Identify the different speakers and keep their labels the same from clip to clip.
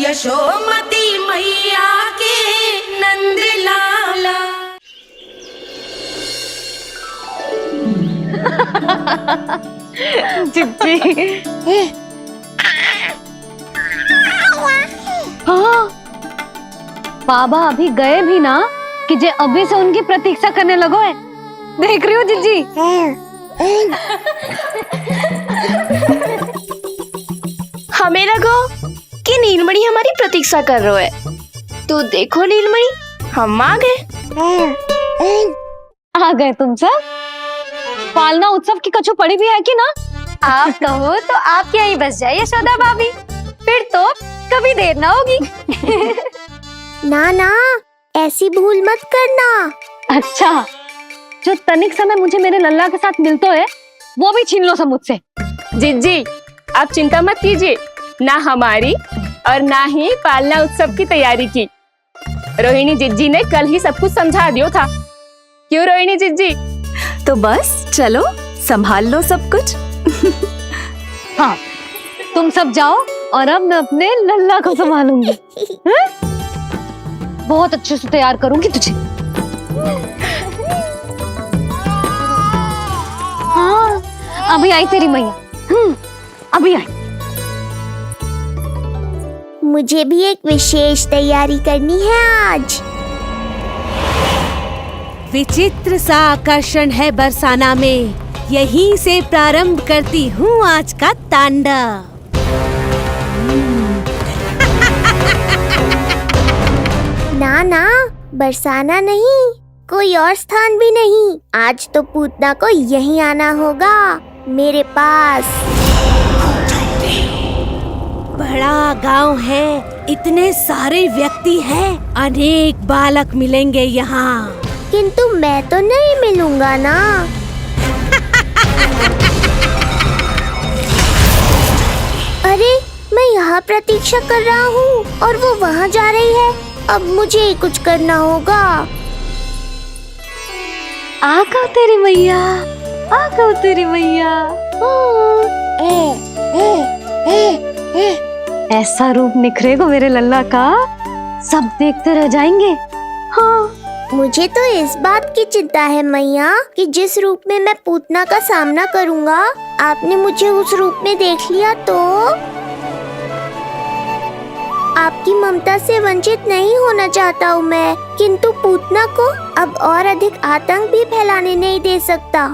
Speaker 1: यशोमती मैया के नंद लाला।
Speaker 2: चिच्ची। हाँ, बाबा अभी गए भी ना कि जे अभी से उनकी प्रतीक्षा करने लगो है। देख रही हो जिज्जी?
Speaker 3: हमें लगो कि नीलमणि हमारी प्रतीक्षा कर रहे है। तो देखो नीलमणि, हम आ गए।
Speaker 2: आ गए तुम सब? पालना उत्सव की कछु पड़ी भी है कि ना?
Speaker 4: आप कहो तो आप यहीं बस जाइए यशोदा भाभी, फिर तो कभी देर ना होगी।
Speaker 5: ना ना, ऐसी भूल मत करना।
Speaker 2: अच्छा, जो तनिक समय मुझे मेरे लल्ला के साथ मिलते है वो भी छीन लो सब मुझसे।
Speaker 3: जिज्जी, आप चिंता मत कीजिए, ना हमारी और ना ही पालना उत्सव की तैयारी की। रोहिणी जिज्जी ने कल ही सब कुछ समझा दिया था। क्यों रोहिणी जिज्जी?
Speaker 6: तो बस चलो, संभाल लो सब कुछ।
Speaker 2: हाँ, तुम सब जाओ और अब मैं अपने लल्ला को संभालूंगी। बहुत अच्छे से तैयार करूंगी तुझे। हाँ, अभी आई तेरी मैया। अभी आई।
Speaker 5: मुझे भी एक विशेष तैयारी करनी है आज।
Speaker 7: विचित्र सा आकर्षण है बरसाना में, यहीं से प्रारंभ करती हूँ आज का तांडव।
Speaker 5: ना ना, बरसाना नहीं, कोई और स्थान भी नहीं। आज तो पूतना को यहीं आना होगा, मेरे पास।
Speaker 7: बड़ा गांव है, इतने सारे व्यक्ति हैं, अनेक बालक मिलेंगे यहाँ।
Speaker 5: किंतु मैं तो नहीं मिलूंगा ना। अरे, मैं यहाँ प्रतीक्षा कर रहा हूँ और वो वहाँ जा रही है। अब मुझे ही कुछ करना होगा।
Speaker 2: आ गओ तेरी मैया, आ गओ तेरी मैया। ऐसा रूप निखरेगा मेरे लल्ला का, सब देखते रह जाएंगे। हाँ,
Speaker 5: मुझे तो इस बात की चिंता है मैया कि जिस रूप में मैं पूतना का सामना करूँगा, आपने मुझे उस रूप में देख लिया तो आपकी ममता से वंचित नहीं होना चाहता हूँ मैं, किंतु पूतना को अब और अधिक आतंक भी फैलाने नहीं दे सकता।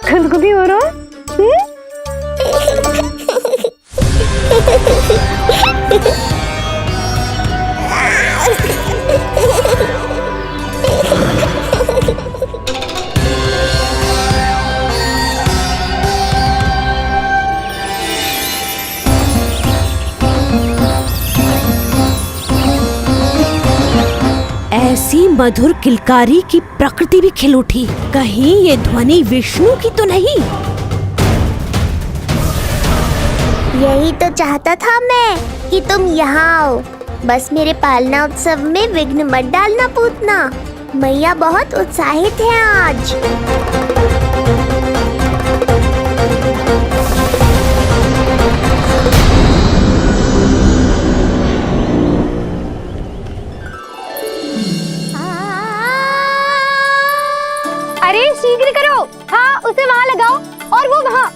Speaker 2: खुदकुदी हो रहा?
Speaker 7: ऐसी मधुर किलकारी की प्रकृति भी खिल उठी। कहीं ये ध्वनि विष्णु की तो नहीं?
Speaker 5: यही तो चाहता था मैं कि तुम यहाँ आओ। बस मेरे पालना उत्सव में विघ्न मत डालना पूतना। मैया बहुत उत्साहित है आज।
Speaker 4: अरे शीघ्र करो, हाँ उसे वहाँ लगाओ और वो वहाँ।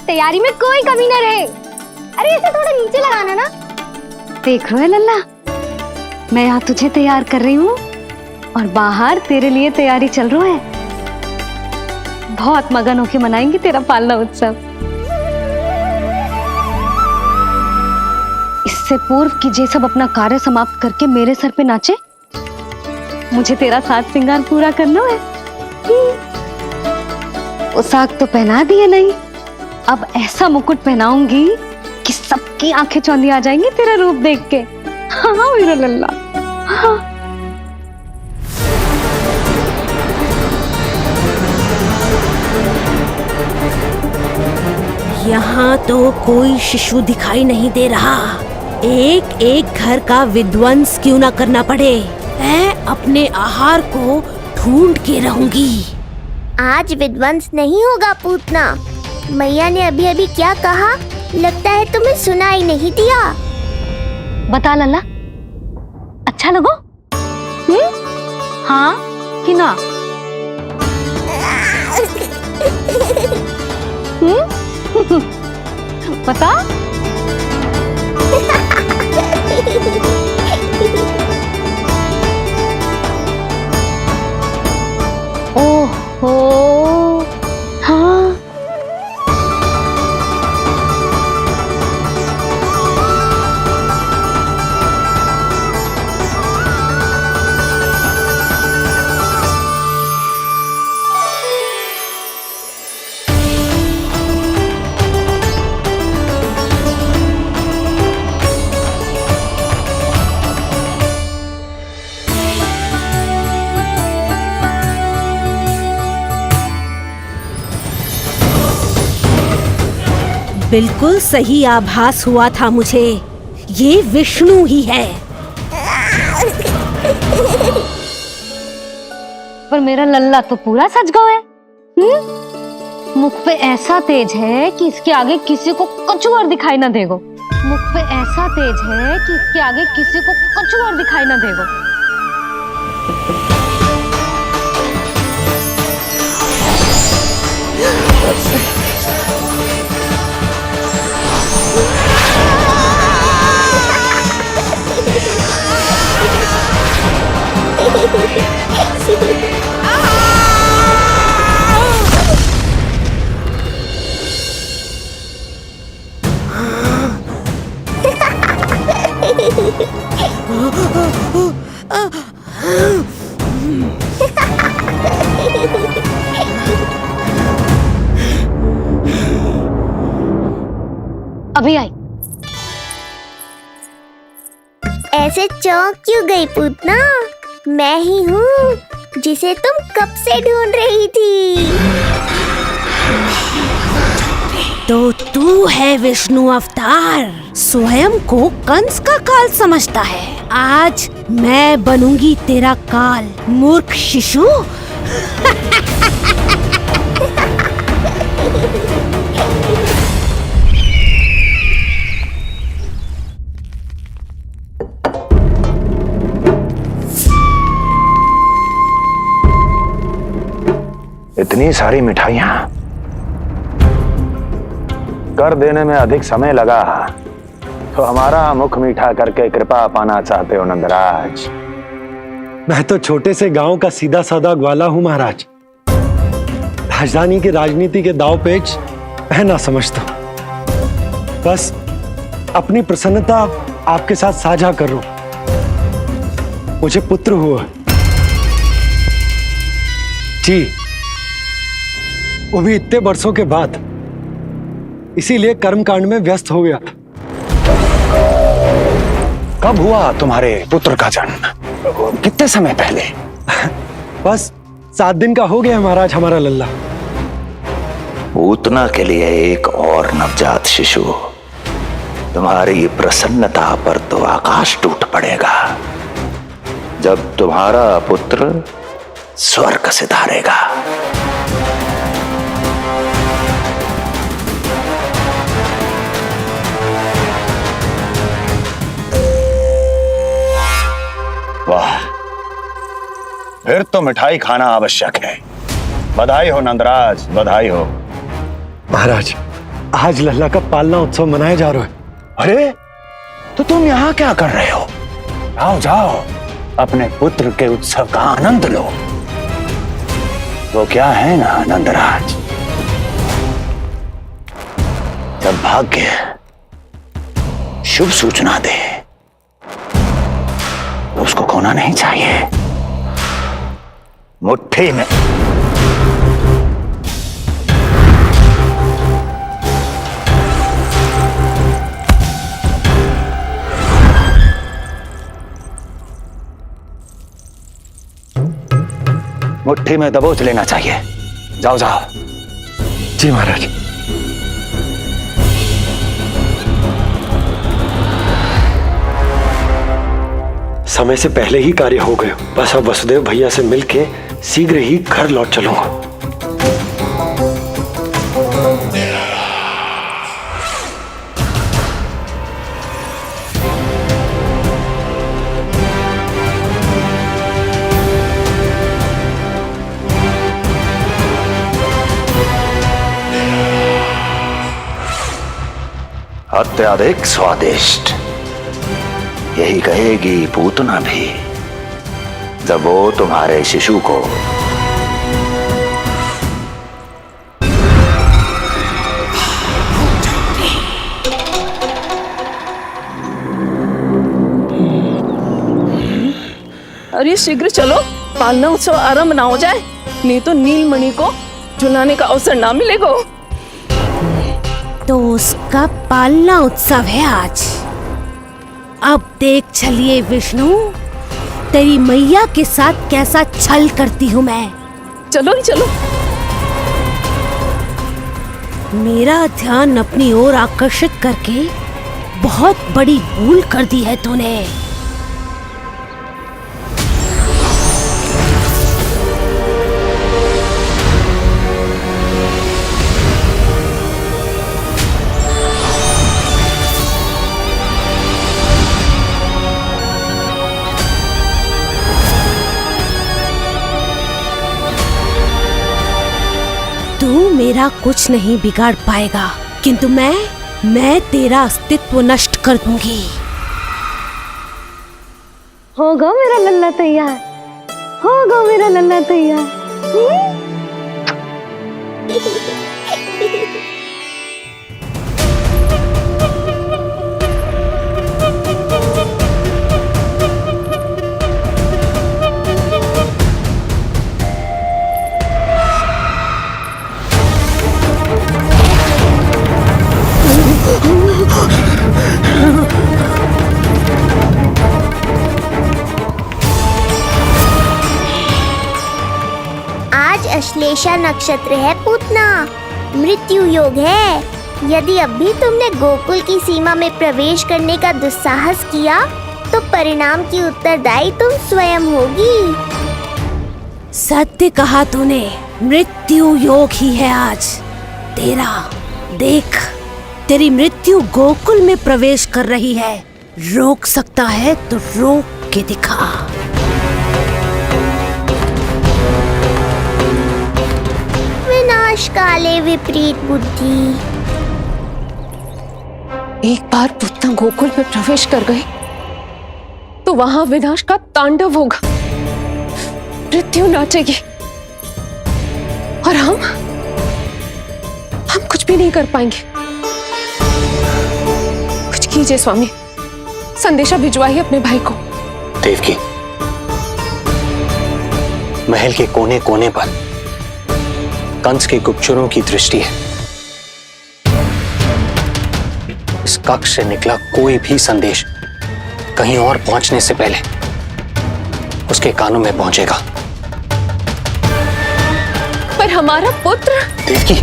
Speaker 4: तैयारी में कोई कमी न रहे। अरे इसे थोड़ा नीचे लगाना ना।
Speaker 2: देख रहे हो लल्ला, मैं यहाँ तुझे तैयार कर रही हूँ और बाहर तेरे लिए तैयारी चल रहा है। बहुत मगन होके मनाएंगे तेरा पालना उत्सव। इससे पूर्व कि जे सब अपना कार्य समाप्त करके मेरे सर पे नाचे, मुझे तेरा साज श्रृंगार पूरा करना है। पोशाक तो पहना दिए नहीं, अब ऐसा मुकुट पहनाऊंगी कि सबकी आंखें चौंधी आ जाएंगी तेरा रूप देख के। हाँ मेरा लल्ला। हाँ।
Speaker 7: यहाँ तो कोई शिशु दिखाई नहीं दे रहा। एक एक घर का विध्वंस क्यों ना करना पड़े, मैं अपने आहार को ढूंढ के रहूंगी।
Speaker 5: आज विध्वंस नहीं होगा पूतना। मैया ने अभी अभी क्या कहा, लगता है तुम्हें सुनाई नहीं दिया।
Speaker 2: बता लल्ला, अच्छा लगो? हाँ कि ना? बता। ओहो हाँ।
Speaker 7: बिल्कुल सही आभास हुआ था मुझे, ये विष्णु ही है।
Speaker 2: पर मेरा लल्ला तो पूरा सच गया है। मुख पे ऐसा तेज है कि इसके आगे किसी को कुछ और दिखाई ना देगो। मुख पे ऐसा तेज है कि इसके आगे किसी को कुछ और दिखाई ना देगो। अभी आई।
Speaker 5: ऐसे चौंक क्यों गई पूतना? मैं ही हूँ जिसे तुम कब से ढूंढ रही थी।
Speaker 7: तो तू है विष्णु अवतार, स्वयं को कंस का काल समझता है। आज मैं बनूंगी तेरा काल, मूर्ख शिशु।
Speaker 8: इतनी सारी मिठाइयां कर देने में अधिक समय लगा तो हमारा मुख मीठा करके कृपा पाना चाहते हो नंदराज?
Speaker 9: मैं तो छोटे से गांव का सीधा साधा ग्वाला हूं महाराज। राजधानी की राजनीति के दाव पेच मैं ना समझता। बस अपनी प्रसन्नता आपके साथ साझा कर रहा हूं। मुझे पुत्र हुआ जी, वो भी इतने वर्षों के बाद, इसीलिए कर्मकांड में व्यस्त हो गया था।
Speaker 8: कब हुआ तुम्हारे पुत्र का जन्म? कितने समय पहले?
Speaker 9: बस 7 दिन का हो गया महाराज हमारा लल्ला।
Speaker 8: पूतना के लिए एक और नवजात शिशु, तुम्हारी प्रसन्नता पर तो आकाश टूट पड़ेगा जब तुम्हारा पुत्र स्वर्ग सिधारेगा। वाह, फिर तो मिठाई खाना आवश्यक है। बधाई हो नंदराज, बधाई हो।
Speaker 9: महाराज, आज लल्ला का पालना उत्सव मनाया जा रहा है।
Speaker 8: अरे, तो तुम यहाँ क्या कर रहे हो? जाओ जाओ, अपने पुत्र के उत्सव का आनंद लो। तो क्या है ना नंदराज, जब भाग्य शुभ सूचना दे उसको खोना नहीं चाहिए। मुट्ठी में मुट्ठी में दबोच लेना चाहिए। जाओ जाओ।
Speaker 9: जी महाराज। समय से पहले ही कार्य हो गए। बस अब वसुदेव भैया से मिलके शीघ्र ही घर लौट चलूंगा।
Speaker 8: अत्यधिक स्वादिष्ट, यही कहेगी पूतना भी जब वो तुम्हारे शिशु को
Speaker 6: अरे शीघ्र चलो, पालना उत्सव आरंभ ना हो जाए, नहीं तो नीलमणि को झुलाने का अवसर ना मिलेगा।
Speaker 7: तो उसका पालना उत्सव है आज। अब देख चलिए विष्णु, तेरी मैया के साथ कैसा छल करती हूँ मैं।
Speaker 6: चलो ही चलो।
Speaker 7: मेरा ध्यान अपनी ओर आकर्षित करके बहुत बड़ी भूल कर दी है तूने। तू मेरा कुछ नहीं बिगाड़ पाएगा, किंतु मैं तेरा अस्तित्व नष्ट कर दूंगी।
Speaker 2: होगा मेरा लल्ला तैयार, होगा मेरा लल्ला तैयार।
Speaker 5: आज अश्लेषा नक्षत्र है पूतना, मृत्यु योग है। यदि अब भी तुमने गोकुल की सीमा में प्रवेश करने का दुस्साहस किया तो परिणाम की उत्तरदायी तुम स्वयं होगी।
Speaker 7: सत्य कहा तूने, मृत्यु योग ही है आज तेरा। देख, तेरी मृत्यु गोकुल में प्रवेश कर रही है। रोक सकता है तो रोक के दिखा।
Speaker 5: विनाश काले विपरीत बुद्धि।
Speaker 3: एक बार पूतना गोकुल में प्रवेश कर गए तो वहां विनाश का तांडव होगा, मृत्यु नाचेगी और हम कुछ भी नहीं कर पाएंगे। कुछ कीजिए स्वामी, संदेशा भिजवाइए अपने भाई को।
Speaker 10: देवकी, महल के कोने कोने पर कंस के गुप्तचरों की दृष्टि है। इस कक्ष से निकला कोई भी संदेश कहीं और पहुंचने से पहले उसके कानों में पहुंचेगा।
Speaker 3: पर हमारा पुत्र।
Speaker 10: देवकी,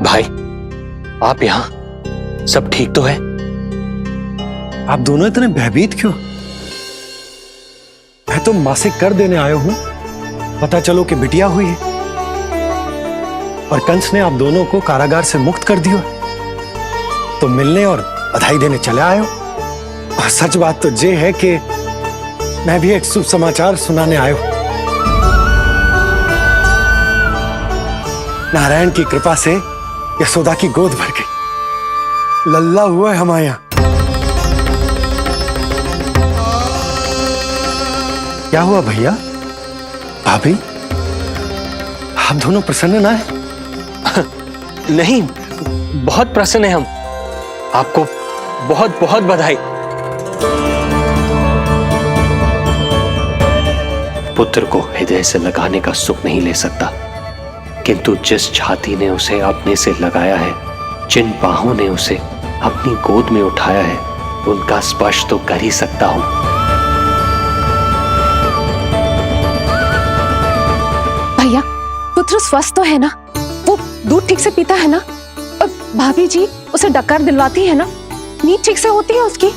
Speaker 10: भाई, आप यहाँ सब ठीक तो है?
Speaker 9: आप दोनों इतने भयभीत क्यों? मैं तो मासिक कर देने आया हूं, पता चलो कि बिटिया हुई है और कंस ने आप दोनों को कारागार से मुक्त कर दिया, तो मिलने और बधाई देने चले आए हो। और सच बात तो ये है कि मैं भी एक शुभ समाचार सुनाने आया हूं। नारायण की कृपा से यशोदा की गोद भर गई, लल्ला हुआ है हमारे यहां। क्या हुआ भैया, भाभी, आप दोनों प्रसन्न ना है?
Speaker 10: नहीं, बहुत प्रसन्न है हम। आपको बहुत बहुत बधाई। पुत्र को हृदय से लगाने का सुख नहीं ले सकता, किंतु जिस छाती ने उसे अपने से लगाया है, जिन बाहों ने उसे अपनी गोद में उठाया है, उनका स्पर्श तो कर ही सकता हूं।
Speaker 6: भैया, पुत्र स्वस्थ तो है ना? वो दूध ठीक से पीता है ना? और भाभी जी उसे डकार दिलवाती है ना? नींद ठीक से होती है उसकी?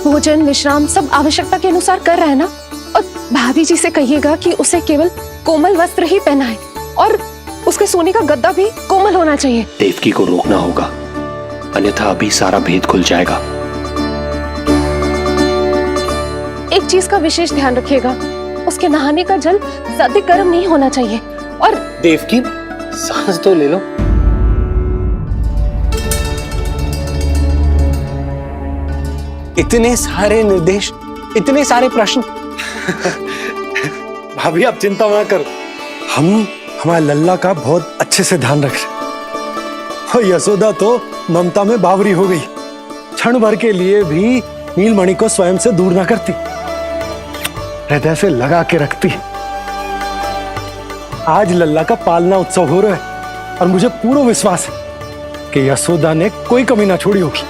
Speaker 6: भोजन विश्राम सब आवश्यकता के अनुसार कर रहा है ना? और भाभी जी से कहिएगा कि उसे केवल कोमल वस्त्र ही पहनाए और उसके सोने का गद्दा भी कोमल होना चाहिए।
Speaker 10: देवकी को रोकना होगा, अन्यथा अभी सारा भेद खुल जाएगा।
Speaker 6: एक चीज का विशेष ध्यान रखिएगा, उसके नहाने का जल ज्यादा गर्म नहीं होना चाहिए। और
Speaker 10: देवकी, सांस तो ले लो। इतने सारे निर्देश, इतने सारे प्रश्न।
Speaker 9: भाभी आप चिंता ना करो, हम हमारे लल्ला का बहुत अच्छे से ध्यान रख रहे। और यशोदा तो ममता में बावरी हो गई, क्षण भर के लिए भी नीलमणि को स्वयं से दूर ना करती, हृदय से लगा के रखती। आज लल्ला का पालना उत्सव हो रहा है और मुझे पूरा विश्वास है कि यशोदा ने कोई कमी ना छोड़ी होगी।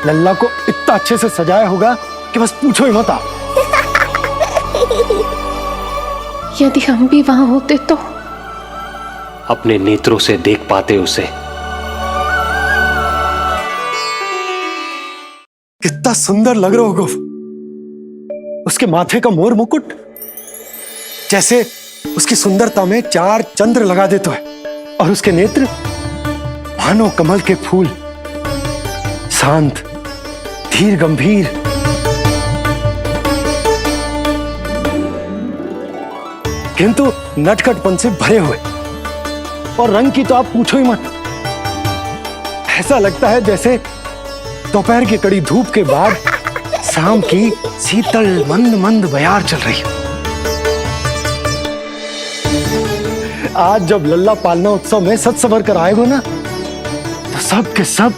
Speaker 9: लल्ला को इतना अच्छे से सजाया होगा कि बस पूछो ही मत आप।
Speaker 6: यदि हम भी वहां होते तो
Speaker 10: अपने नेत्रों से देख पाते उसे।
Speaker 9: कितना सुंदर लग रहा होगा उसके माथे का मोर मुकुट, जैसे उसकी सुंदरता में 4 चंद्र लगा देते हैं। और उसके नेत्र मानो कमल के फूल, शांत धीर गंभीर। किंतु नटखटपन से भरे हुए, और रंग की तो आप पूछो ही मत। ऐसा लगता है जैसे दोपहर की कड़ी धूप के बाद शाम की शीतल मंद मंद बयार चल रही है। आज जब लल्ला पालना उत्सव में सज संवर कर आएगा ना, तो सब के सब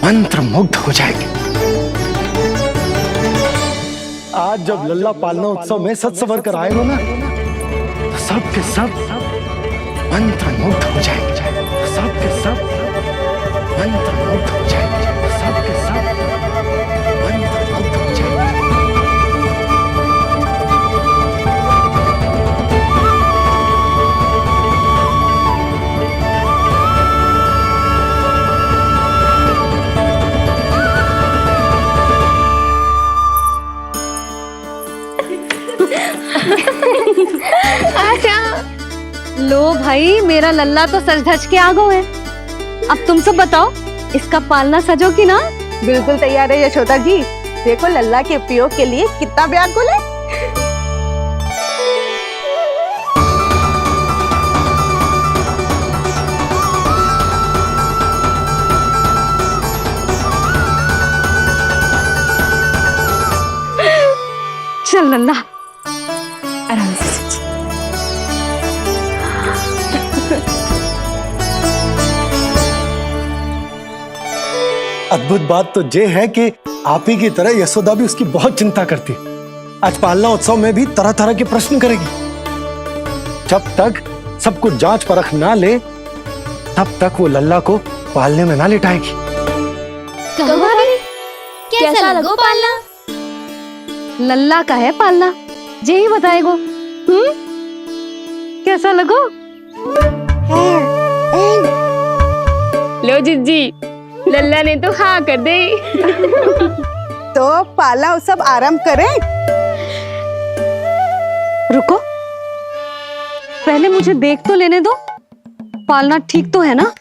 Speaker 9: मंत्र मुग्ध हो जाएंगे। आज जब लल्ला पालना उत्सव में सज संवर कर आएगा ना, तो सब के सब मंत्र मुग्ध हो जाएंगे। सब के सब मंत्र मुग्ध हो जाएंगे। सब के सब मंत्र मुग्ध हो जाएंगे।
Speaker 2: लो भाई, मेरा लल्ला तो सज धज के आ गो है। अब तुम सब बताओ, इसका पालना सजो कि ना?
Speaker 11: बिल्कुल तैयार है यशोदा जी। देखो लल्ला के उपयोग के लिए कितना व्याकुल है।
Speaker 2: चल लल्ला,
Speaker 3: आराम से।
Speaker 9: अद्भुत बात तो ये है कि आप ही की तरह यशोदा भी उसकी बहुत चिंता करती है। आज पालना उत्सव में भी तरह तरह के प्रश्न करेगी। जब तक सब कुछ जांच परख ना ले, तब तक वो लल्ला को पालने में ना लिटाएगी।
Speaker 4: कैसा लगो पालना?
Speaker 2: लल्ला का है पालना, जे ही बताएगो। कैसा लगो?
Speaker 3: लो जिज्जी, लल्ला ने तो हाँ कर दे।
Speaker 11: तो पालना उत्सव आरंभ करें।
Speaker 2: रुको, पहले मुझे देख तो लेने दो, पालना ठीक तो है ना?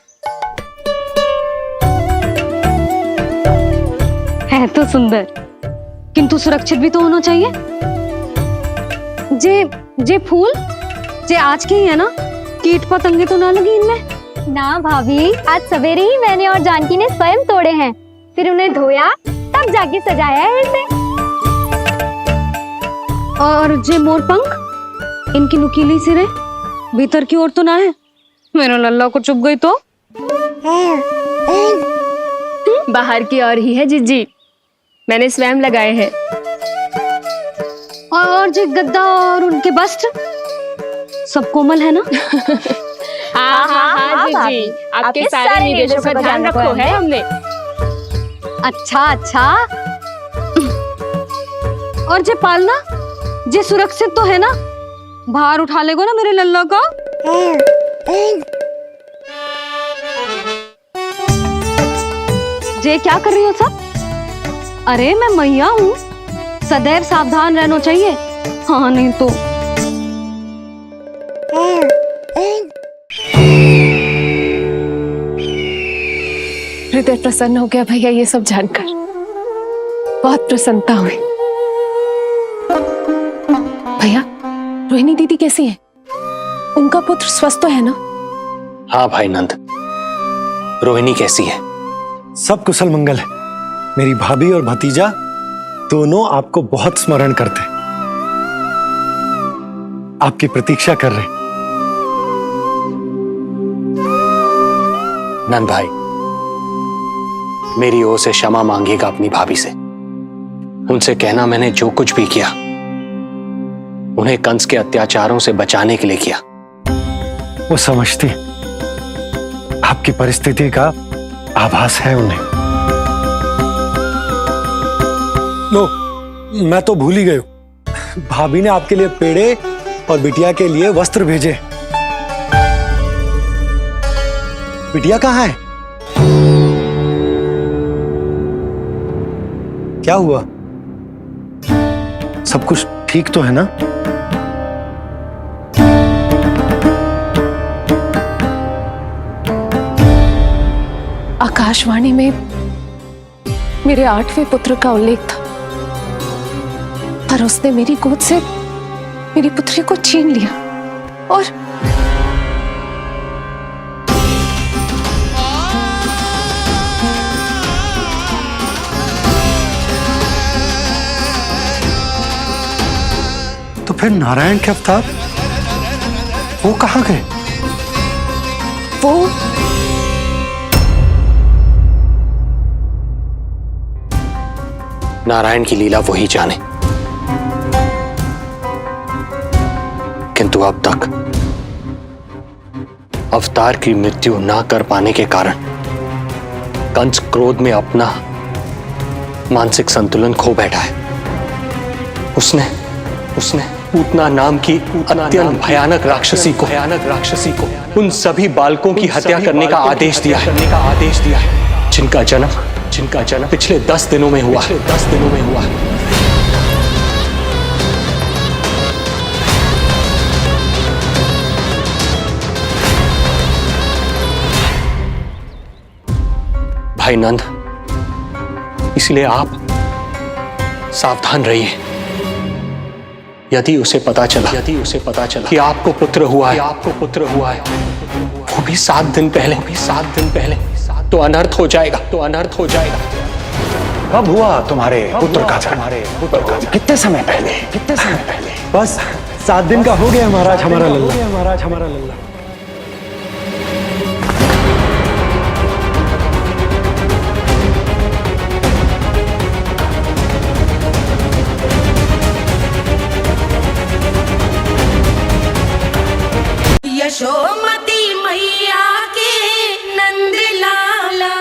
Speaker 2: है तो सुंदर, किंतु सुरक्षित भी तो होना चाहिए। जे फूल जे आज के ही है ना, कीट पतंगे तो ना लगी इनमें?
Speaker 4: ना भाभी, आज सवेरे ही मैंने और जानकी ने स्वयं तोड़े हैं, फिर उन्हें धोया, तब जाके सजाया है इसे।
Speaker 2: और जे मोर पंख, इनकी नुकीली सिरे भीतर की ओर तो ना है? मेरा लल्ला को चुभ गई तो?
Speaker 3: बाहर की ओर ही है जिज्जी, मैंने स्वयं लगाए हैं।
Speaker 2: और जो गद्दा और उनके वस्त्र सब कोमल है ना?
Speaker 3: हाँ हाँ हाँ जी, आपके सारे निर्देशों का ध्यान रखो है हमने।
Speaker 2: अच्छा अच्छा। और जे पालना जे सुरक्षित तो है ना? बाहर उठा लेगो ना मेरे लल्ला को? जे क्या कर रही हो सब? अरे मैं मैया हूँ, सदैव सावधान रहना चाहिए। हाँ नहीं तो
Speaker 6: हृदय प्रसन्न हो गया भैया ये सब जानकर, बहुत प्रसन्नता हुई। भैया रोहिणी दीदी कैसी है? उनका पुत्र स्वस्थ तो है ना?
Speaker 10: हाँ भाई नंद, रोहिणी कैसी है?
Speaker 9: सब कुशल मंगल है। मेरी भाभी और भतीजा दोनों आपको बहुत स्मरण करते हैं, आपकी प्रतीक्षा कर रहे।
Speaker 10: नंद भाई, मेरी ओर से क्षमा मांगिएगा अपनी भाभी से। उनसे कहना मैंने जो कुछ भी किया उन्हें कंस के अत्याचारों से बचाने के लिए किया।
Speaker 9: वो समझती, आपकी परिस्थिति का आभास है उन्हें। लो, मैं तो भूल ही गई हूं। भाभी ने आपके लिए पेड़े और बिटिया के लिए वस्त्र भेजे। बिटिया कहाँ है? क्या हुआ? सब कुछ ठीक तो है ना?
Speaker 6: आकाशवाणी में मेरे 8वें पुत्र का उल्लेख था, पर उसने मेरी गोद से मेरी पुत्री को छीन लिया और
Speaker 9: तो फिर नारायण के अवतार वो कहाँ गए?
Speaker 6: वो
Speaker 10: नारायण की लीला वही जाने, किंतु अब तक अवतार की मृत्यु ना कर पाने के कारण कंस क्रोध में अपना मानसिक संतुलन खो बैठा है। उसने पूतना नाम की अत्यंत भयानक राक्षसी को उन सभी बालकों की हत्या करने का आदेश दिया है, जिनका जन्म पिछले 10 दिनों में हुआ। भाई नंद, इसलिए आप सावधान रहिए। यदि उसे पता चला कि आपको पुत्र हुआ है, वो भी 7 दिन पहले, तो अनर्थ हो जाएगा।
Speaker 8: कब हुआ तुम्हारे पुत्र का जन्म? कितने समय पहले?
Speaker 9: बस 7 दिन का हो गया महाराज हमारा लल्ला।
Speaker 1: यशोमती मैया के नंद लाला।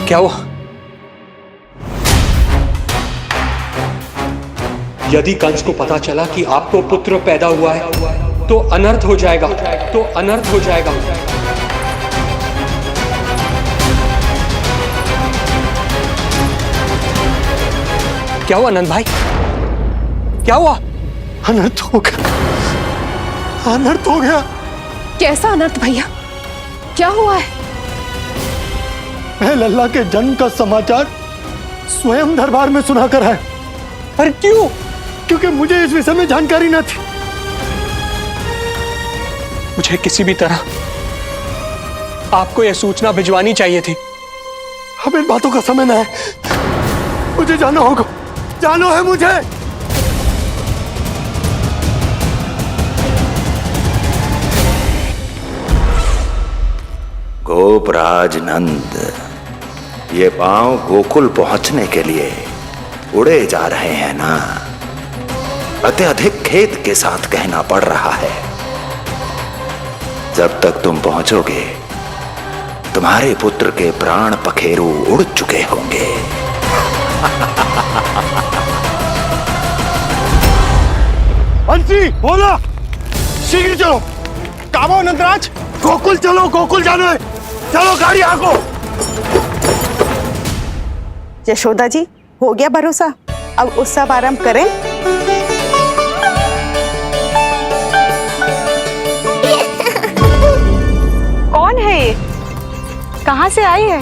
Speaker 10: क्या हुआ? यदि कंस को पता चला कि आपको पुत्र पैदा हुआ है तो अनर्थ हो जाएगा। क्या हुआ नंद भाई? क्या हुआ?
Speaker 9: अनर्थ हो गया।
Speaker 6: कैसा अनर्थ भैया? क्या हुआ है?
Speaker 9: मैं लल्ला के जन्म का समाचार स्वयं दरबार में सुनाकर है।
Speaker 10: अरे क्यों?
Speaker 9: क्योंकि मुझे इस विषय में जानकारी न थी।
Speaker 10: मुझे किसी भी तरह आपको यह सूचना भिजवानी चाहिए थी।
Speaker 9: अब इन बातों का समय न है, मुझे जाना होगा। जानो है मुझे।
Speaker 8: गोपराज नंद, ये पांव गोकुल पहुंचने के लिए उड़े जा रहे हैं ना, अत्यधिक खेद के साथ कहना पड़ रहा है। जब तक तुम पहुंचोगे तुम्हारे पुत्र के प्राण पखेरु उड़ चुके होंगे।
Speaker 9: बंसी बोला, शीघ्र चलो। काबो नंदराज, गोकुल चलो, गोकुल जानो है। चलो गाड़ी आगो।
Speaker 11: यशोदा जी, हो गया भरोसा, अब उत्सव आरंभ करें। कौन है ये? कहाँ से आई है?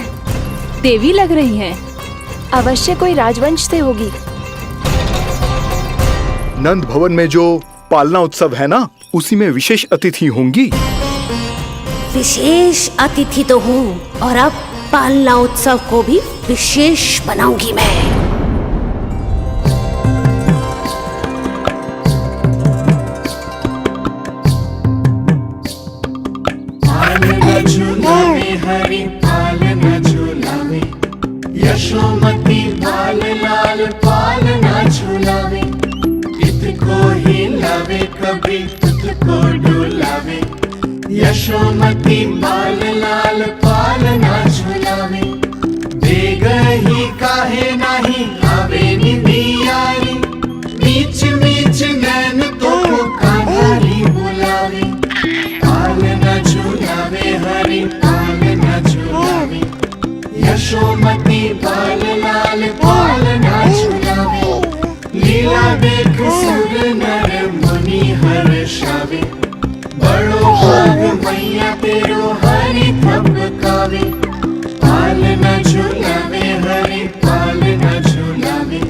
Speaker 3: देवी लग रही हैं। अवश्य कोई राजवंश से होगी।
Speaker 12: नंद भवन में जो पालना उत्सव है ना, उसी में विशेष अतिथि होंगी।
Speaker 7: विशेष अतिथि तो हूँ, और अब पालना उत्सव को भी विशेष बनाऊंगी मैं।
Speaker 13: हरि पालना झूलावे, यशोमती पाल लाल पालना झूलावे। इतको ही लावे कभी तुझको डुलावे, यशोमती पाल लाल पालना झूलावे। बेग ही काहे नाही आवे निदियारी, मीच मीच नैन तो कान्हारी बुलावे। पालना झूलावे हरि पालना झूलावे, यशोमती पाल लाल पालना झूलावे। लीला देख सुर नर मुनि हर्षावे, बड़ो भाग मैया तेरो हरि थपकावे। पालना झूलावे हरि पालना झूलावे,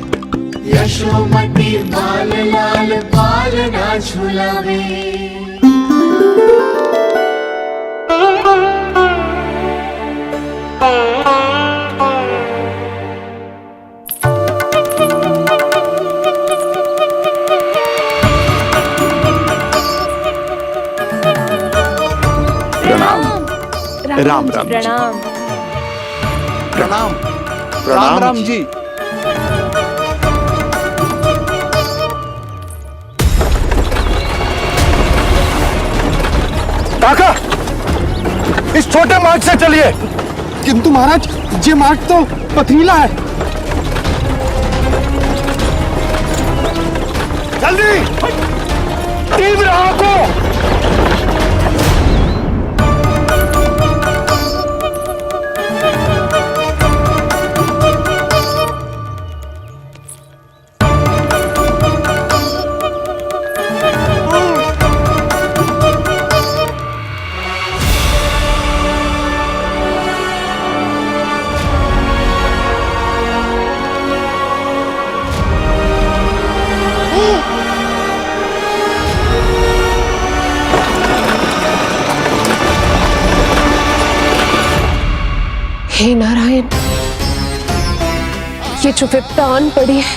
Speaker 13: यशोमती पाल लाल पालना झूलावे।
Speaker 12: राम राम जी।
Speaker 3: प्रणाम।
Speaker 12: प्रणाम राम राम जी।
Speaker 9: काका, इस छोटे मार्ग से चलिए। किंतु महाराज, ये मार्ग तो पथरीला है। जल्दी तीव्र आंको।
Speaker 6: हे नारायण, ये जो विपदा आन पड़ी है,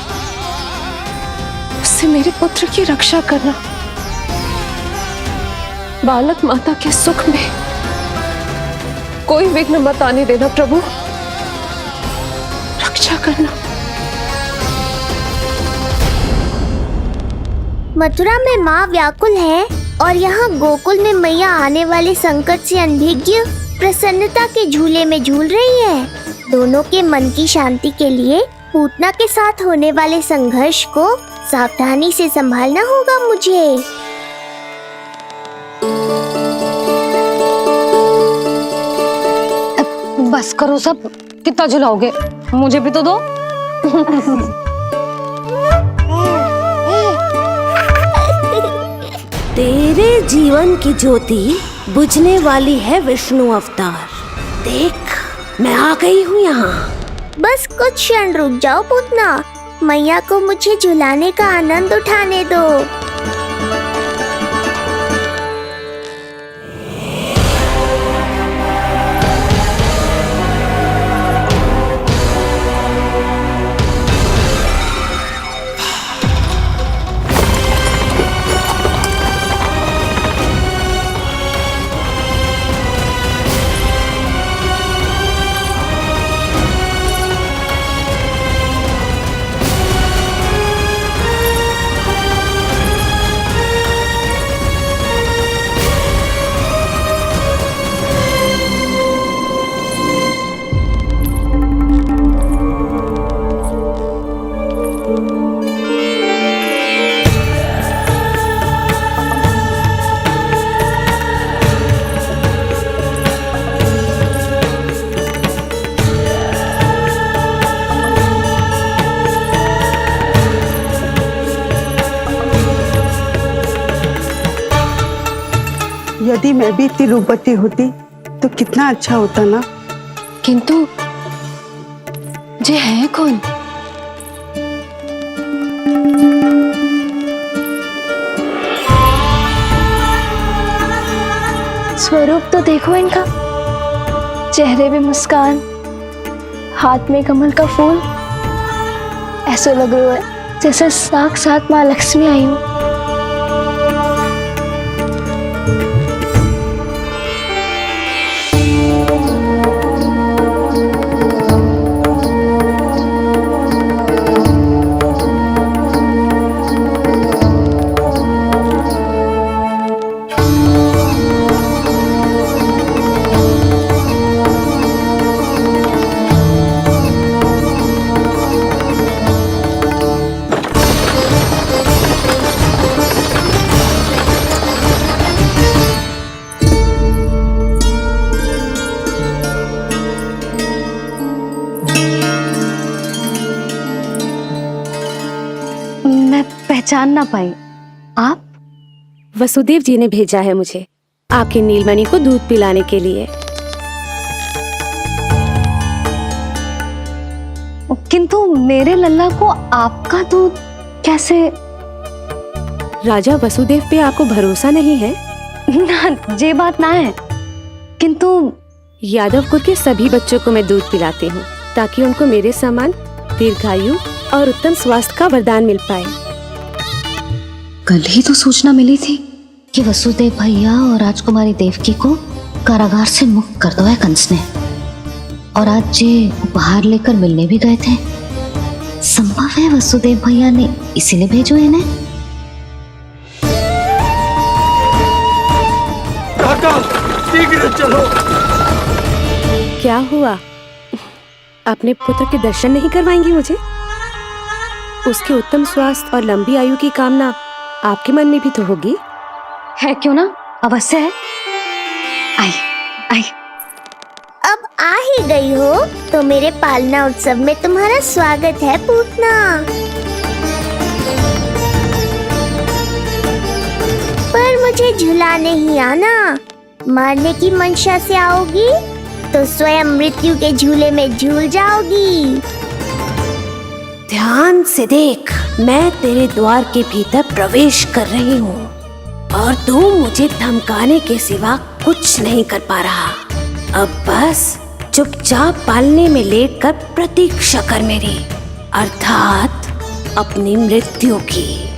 Speaker 6: उससे मेरे पुत्र की रक्षा करना। बालक माता के सुख में कोई विघ्न मत आने देना प्रभु, रक्षा करना।
Speaker 5: मथुरा में माँ व्याकुल है और यहाँ गोकुल में मैया आने वाले संकट से अनभिज्ञ प्रसन्नता के झूले में झूल रही है। दोनों के मन की शांति के लिए पूतना के साथ होने वाले संघर्ष को सावधानी से संभालना होगा मुझे।
Speaker 2: बस करो सब, कितना झुलाओगे? मुझे भी तो दो।
Speaker 7: तेरे जीवन की ज्योति बुझने वाली है विष्णु अवतार। देख, मैं आ गई हूँ यहाँ।
Speaker 5: बस कुछ क्षण रुक जाओ पूतना, मैया को मुझे झुलाने का आनंद उठाने दो।
Speaker 11: यदि मैं भी इतनी रूपवती होती तो कितना अच्छा होता ना।
Speaker 6: किंतु जे है कौन?
Speaker 4: स्वरूप तो देखो इनका, चेहरे पे मुस्कान, हाथ में कमल का फूल, ऐसा लग रहा है जैसे साक्षात माँ लक्ष्मी आई हो।
Speaker 2: पहचान ना पाई। आप?
Speaker 7: वसुदेव जी ने भेजा है मुझे आपकी नीलमणि को दूध पिलाने के लिए।
Speaker 2: किंतु मेरे लल्ला को आपका दूध कैसे?
Speaker 7: राजा वसुदेव पे आपको भरोसा नहीं है?
Speaker 2: ना, ये बात ना है। किंतु
Speaker 7: यादव कुल के सभी बच्चों को मैं दूध पिलाती हूँ ताकि उनको मेरे समान दीर्घायु और उत्तम स्वास्थ्य का वरदान मिल पाए।
Speaker 2: कल ही तो सूचना मिली थी कि वसुदेव भैया और राजकुमारी देवकी को कारागार से मुक्त कर दो है कंस ने, और आज ये उपहार लेकर मिलने भी गए थे। संभव है वसुदेव भैया ने इसीलिए भेजो इन्हें।
Speaker 9: काका, शीघ्र चलो।
Speaker 7: क्या हुआ? अपने पुत्र के दर्शन नहीं करवाएंगी मुझे? उसके उत्तम स्वास्थ्य और लंबी आयु की कामना आपके मन में भी तो होगी।
Speaker 2: है क्यों ना, अवश्य है। आई आई।
Speaker 5: अब आ ही गई हो तो मेरे पालना उत्सव में तुम्हारा स्वागत है पूतना। पर मुझे झुलाने ही आना, मारने की मंशा से आओगी तो स्वयं मृत्यु के झूले में झूल जाओगी।
Speaker 7: ध्यान से देख, मैं तेरे द्वार के भीतर प्रवेश कर रही हूँ और तू मुझे धमकाने के सिवा कुछ नहीं कर पा रहा। अब बस चुपचाप पालने में लेटकर प्रतीक्षा कर मेरी, अर्थात अपनी मृत्यु की।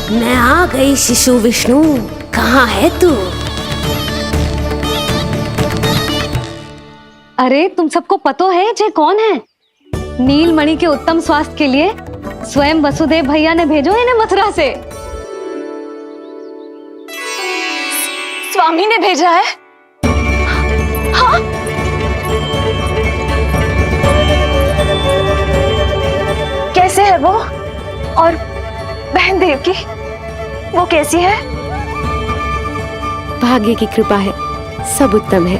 Speaker 7: मैं आ गई शिशु विष्णु, कहाँ है तू?
Speaker 2: अरे तुम सबको पतो है जे कौन है? नीलमणि के उत्तम स्वास्थ्य के लिए स्वयं वसुदेव भैया ने भेजो इन्हें मथुरा से।
Speaker 4: स्वामी ने भेजा है? हाँ? कैसे है वो? और बहन देवकी, वो कैसी है?
Speaker 7: भाग्य की कृपा है, सब उत्तम है।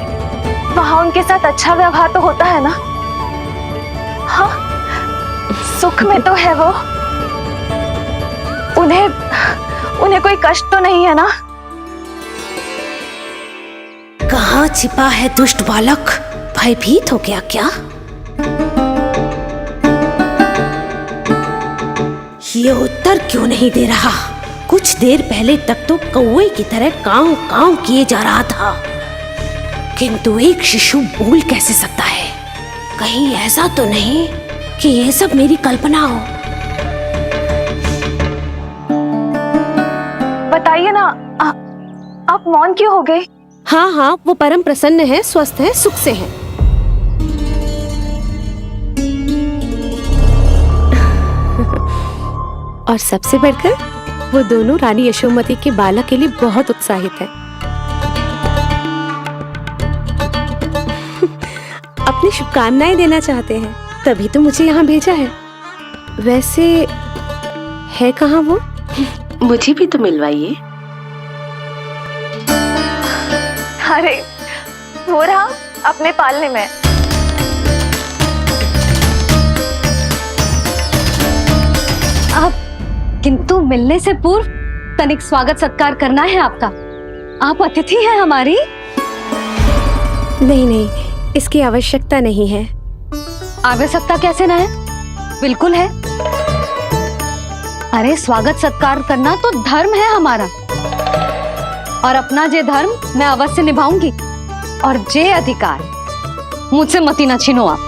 Speaker 4: वहाँ उनके साथ अच्छा व्यवहार तो होता है ना? हाँ, सुख में तो है वो। उन्हें कोई कष्ट तो नहीं है ना?
Speaker 7: कहाँ छिपा है दुष्ट बालक? भयभीत हो गया क्या? ये उत्तर क्यों नहीं दे रहा? कुछ देर पहले तक तो कौवे की तरह कांव कांव किए जा रहा था, किंतु एक शिशु बोल कैसे सकता है? कहीं ऐसा तो नहीं कि ये सब मेरी कल्पना हो?
Speaker 4: बताइए ना, आप मौन क्यों हो गए?
Speaker 7: हाँ हाँ, वो परम प्रसन्न है, स्वस्थ है, सुख से है। और सबसे बढ़कर वो दोनों रानी यशोमती के बालक के लिए बहुत उत्साहित है।
Speaker 14: अपनी शुभकामनाएं देना चाहते हैं, तभी तो मुझे यहाँ भेजा है। वैसे है कहाँ वो?
Speaker 11: मुझे भी तो मिलवाइए।
Speaker 4: अरे वो रहा अपने पालने में।
Speaker 2: आप किंतु मिलने से पूर्व तनिक स्वागत सत्कार करना है आपका। आप अतिथि हैं हमारी।
Speaker 14: नहीं नहीं, इसकी आवश्यकता नहीं है।
Speaker 2: आवश्यकता कैसे ना है? बिल्कुल है। अरे स्वागत सत्कार करना तो धर्म है हमारा, और अपना जे धर्म मैं अवश्य निभाऊंगी, और जे अधिकार मुझसे मती न छीनो आप।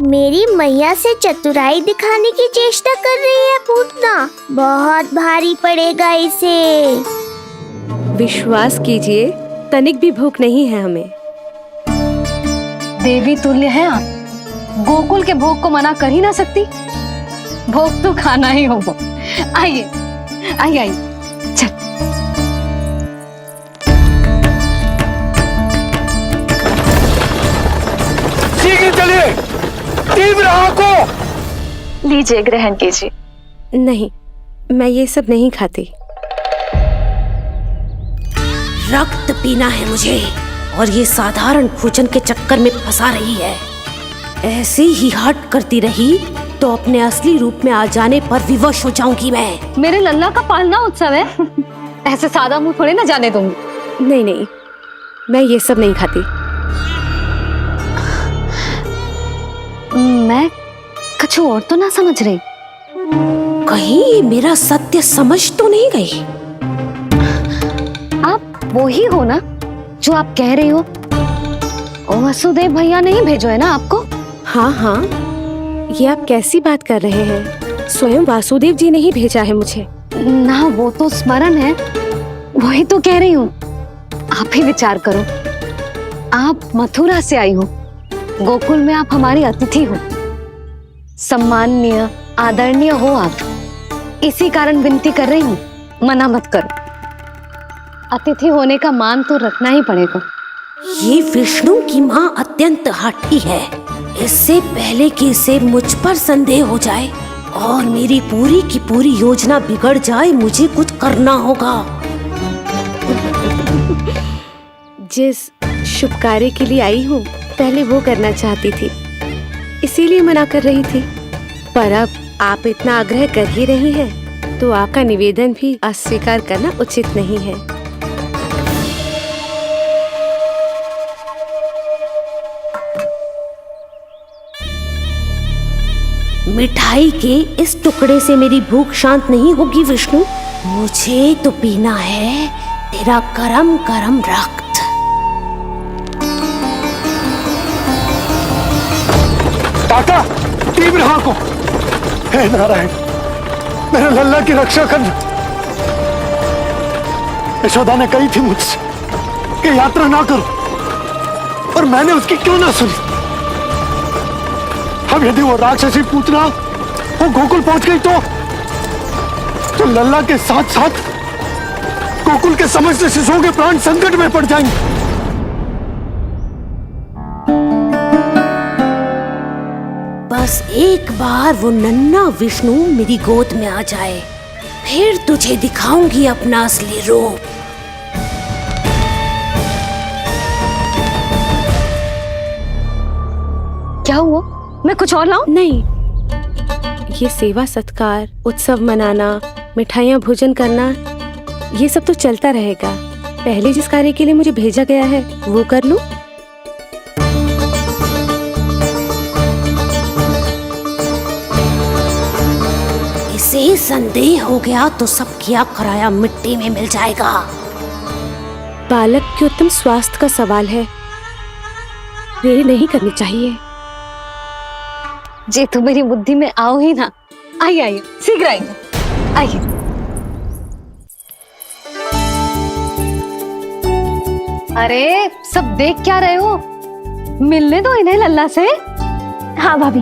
Speaker 5: मेरी मैया से चतुराई दिखाने की चेष्टा कर रही है पूतना। बहुत भारी पड़ेगा इसे।
Speaker 14: विश्वास कीजिए, तनिक भी भूख नहीं है हमें।
Speaker 2: देवी तुल्य है आप, गोकुल के भोग को मना कर ही ना सकती। भोग तो खाना ही होगा। आइए आइए आइए, चल।
Speaker 9: शीघ्र चलिए, तीव्र को
Speaker 4: लीजिए, ग्रहण कीजिए।
Speaker 14: नहीं, मैं ये सब नहीं खाती।
Speaker 7: रक्त पीना है मुझे, और ये साधारण भोजन के चक्कर में फंसा रही है। ऐसे ही हट करती रही तो अपने असली रूप में आ जाने पर विवश हो जाऊंगी मैं।
Speaker 2: मेरे लल्ला का पालना उत्सव है, ऐसे सादा मुंह थोड़े ना जाने दूंगी।
Speaker 14: नहीं नहीं, मैं ये सब नहीं खाती।
Speaker 2: मैं कुछ और तो ना समझ रही।
Speaker 7: कहीं ये मेरा सत्य समझ तो नहीं गई?
Speaker 2: आप वो ही हो ना जो आप कह रही हो? ओ वसुदेव भैया ने ही भेजो है ना आपको?
Speaker 14: हाँ हाँ, ये आप कैसी बात कर रहे हैं? स्वयं वासुदेव जी ने ही भेजा है मुझे।
Speaker 2: ना वो तो स्मरण है, वही तो कह रही हूँ। आप ही विचार करो, आप मथुरा से आई हो, गोकुल में आप हमारी अतिथि हो, सम्माननीय आदरणीय हो आप। इसी कारण विनती कर रही हूँ, मना मत करो। अतिथि होने का मान तो रखना ही पड़ेगा।
Speaker 7: ये विष्णु की माँ अत्यंत हठी है। इससे पहले कि इसे मुझ पर संदेह हो जाए और मेरी पूरी की पूरी योजना बिगड़ जाए, मुझे कुछ करना होगा।
Speaker 14: जिस शुभ कार्य के लिए आई हूँ, पहले वो करना चाहती थी, इसीलिए मना कर रही थी। पर अब आप इतना आग्रह कर ही रही हैं, तो आपका निवेदन भी अस्वीकार करना उचित नहीं है।
Speaker 7: मिठाई के इस टुकड़े से मेरी भूख शांत नहीं होगी विष्णु। मुझे तो पीना है तेरा गरम गरम रक्त।
Speaker 9: काका, तीव्र को। हे नारायण, मेरे लल्ला की रक्षा करना। यशोदा ने कही थी मुझसे कि यात्रा ना करो, और मैंने उसकी क्यों ना सुनी। अब यदि वो राक्षसी पूतना वो गोकुल पहुंच गई तो लल्ला के साथ साथ गोकुल के समस्त शिशुओं के प्राण संकट में पड़ जाएंगे।
Speaker 7: बस एक बार वो नन्हा विष्णु मेरी गोद में आ जाए, फिर तुझे दिखाऊंगी अपना असली रूप।
Speaker 2: क्या हुआ? मैं कुछ और लाऊं?
Speaker 14: नहीं, ये सेवा सत्कार, उत्सव मनाना, मिठाइयाँ भोजन करना, ये सब तो चलता रहेगा। पहले जिस कार्य के लिए मुझे भेजा गया है वो कर लूं।
Speaker 7: इसे संदेह हो गया तो सब किया कराया मिट्टी में मिल जाएगा।
Speaker 14: बालक के उत्तम स्वास्थ्य का सवाल है, देरी नहीं करनी चाहिए।
Speaker 2: जे तो मेरी बुद्धि में आओ ही ना। आइए आइए, शीघ्र आइए, आइए। अरे सब देख क्या रहे हो? मिलने दो इन्हें लल्ला से।
Speaker 4: हाँ भाभी।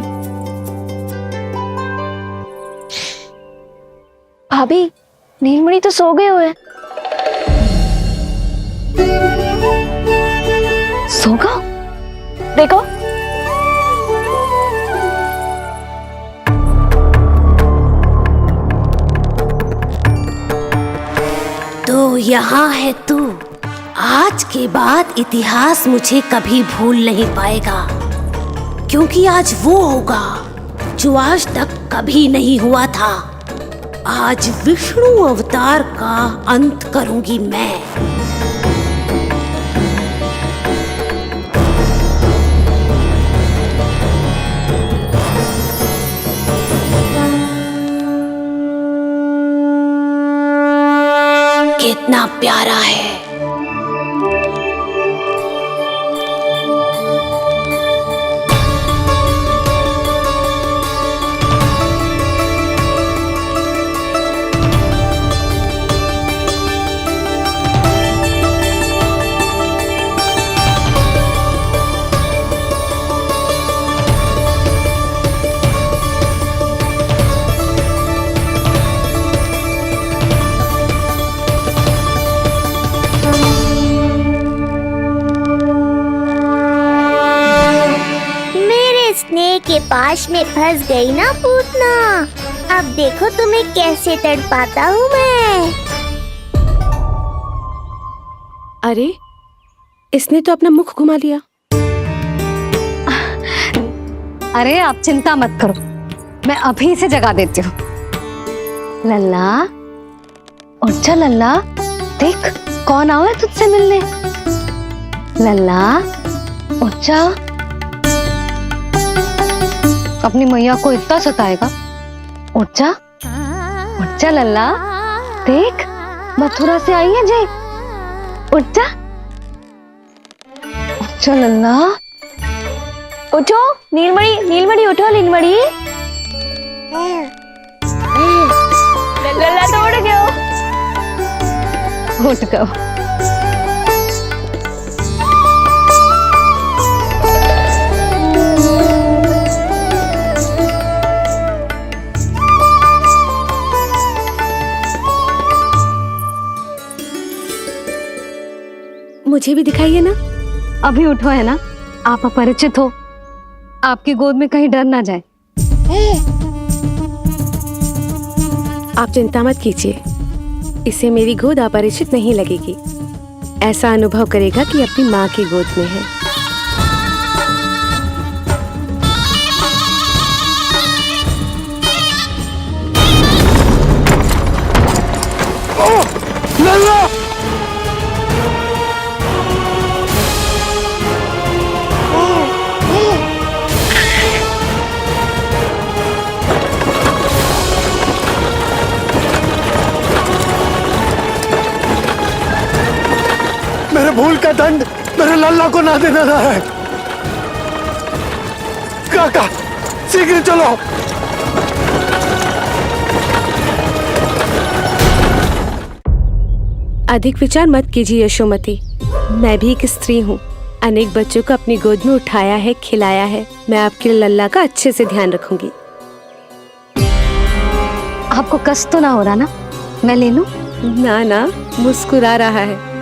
Speaker 4: भाभी, नीलमणि तो सो गए हुए।
Speaker 2: सो गो?
Speaker 4: देखो
Speaker 7: तो यहाँ है तू। आज के बाद इतिहास मुझे कभी भूल नहीं पाएगा, क्योंकि आज वो होगा जो आज तक कभी नहीं हुआ था। आज विष्णु अवतार का अंत करूंगी मैं। कितना प्यारा है।
Speaker 5: स्नेह के पाश में फंस गई ना पूतना। अब देखो तुम्हें कैसे तड़पाता हूँ मैं।
Speaker 14: अरे इसने तो अपना मुख घुमा लिया।
Speaker 2: अरे आप चिंता मत करो, मैं अभी इसे जगा देती हूँ। लल्ला उठ जा लल्ला, देख कौन आया है तुझसे मिलने। लल्ला उठ जा, अपनी मैया को इतना सताएगा। उठ जा लल्ला, देख मथुरा से आई है जय। उठ जा लल्ला।
Speaker 4: उठो नीलमणि, नीलमणि उठो नीलमणि। लल्ला तो उठ गयो।
Speaker 2: उठ गयो।
Speaker 14: मुझे भी दिखाइए ना।
Speaker 2: अभी उठो है ना, आप अपरिचित हो, आपकी गोद में कहीं डर ना जाए।
Speaker 14: आप चिंता मत कीजिए, इसे मेरी गोद अपरिचित नहीं लगेगी। ऐसा अनुभव करेगा कि अपनी माँ की गोद में है।
Speaker 9: मेरे भूल का दंड मेरे लल्ला को ना देना रहा है। काका शीघ्र चलो।
Speaker 14: अधिक विचार मत कीजिए यशोमती, मैं भी एक स्त्री हूँ। अनेक बच्चों को अपनी गोद में उठाया है, खिलाया है। मैं आपके लल्ला का अच्छे से ध्यान रखूंगी।
Speaker 2: आपको कष्ट तो ना हो रहा ना? मैं ले लूं?
Speaker 14: ना, मुस्कुरा रहा है।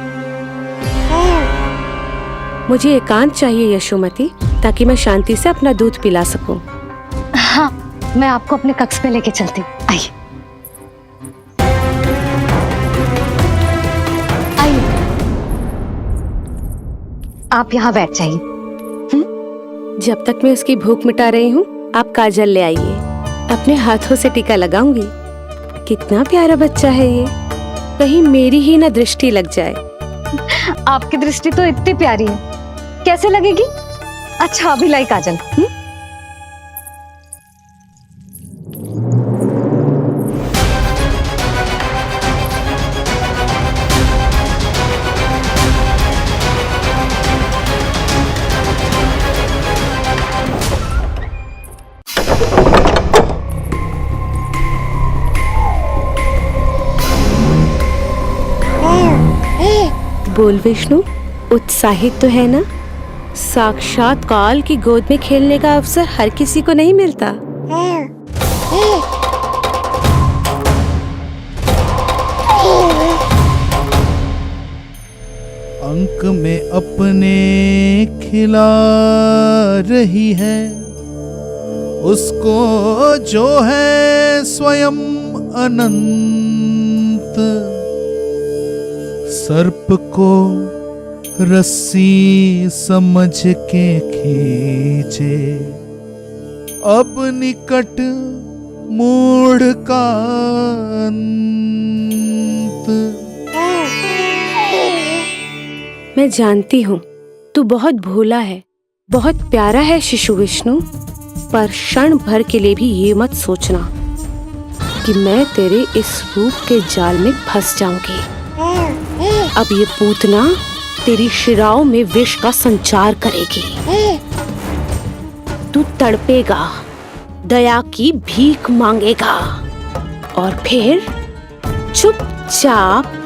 Speaker 14: मुझे एकांत चाहिए यशोमती, ताकि मैं शांति से अपना दूध पिला सकूं।
Speaker 2: हाँ, मैं आपको अपने कक्ष पे लेके चलती हूँ। आइए। आप यहाँ बैठ जाइए।
Speaker 14: जब तक मैं उसकी भूख मिटा रही हूँ, आप काजल ले आइए। अपने हाथों से टीका लगाऊंगी। कितना प्यारा बच्चा है ये, कहीं मेरी ही ना दृष्टि लग जाए।
Speaker 2: आपकी दृष्टि तो इतनी प्यारी है, कैसे लगेगी? अच्छा अभी लाई काजल।
Speaker 14: बोल विष्णु, उत्साहित तो है ना? साक्षात काल की गोद में खेलने का अवसर हर किसी को नहीं मिलता।
Speaker 13: अंक में अपने खिला रही है, उसको जो है स्वयं अनंत। सर्प को रस्सी समझ के खींचे, अब निकट मूढ़ का अंत।
Speaker 14: मैं जानती हूँ तू बहुत भोला है, बहुत प्यारा है शिशु विष्णु, पर क्षण भर के लिए भी ये मत सोचना कि मैं तेरे इस रूप के जाल में फंस जाऊंगी। अब ये पूतना तेरी शिराओं में विष का संचार करेगी। तू तड़पेगा, दया की भीख मांगेगा और फिर चुपचाप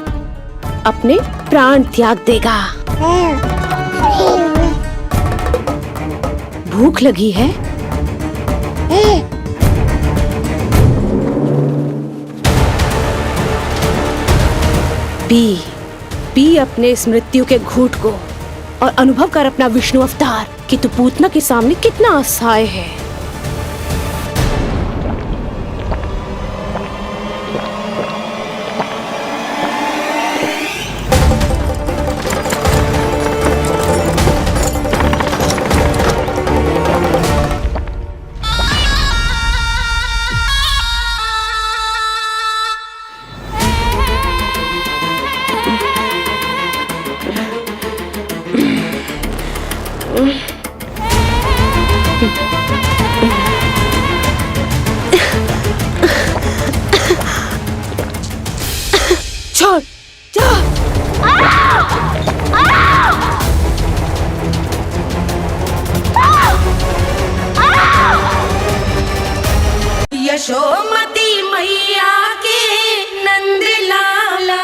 Speaker 14: अपने प्राण त्याग देगा। भूख लगी है? पी अपने इस मृत्यु के घूंट को और अनुभव कर अपना विष्णु अवतार कि तू पूतना के सामने कितना असहाय है।
Speaker 1: यशोमती मैया के नंद लाला।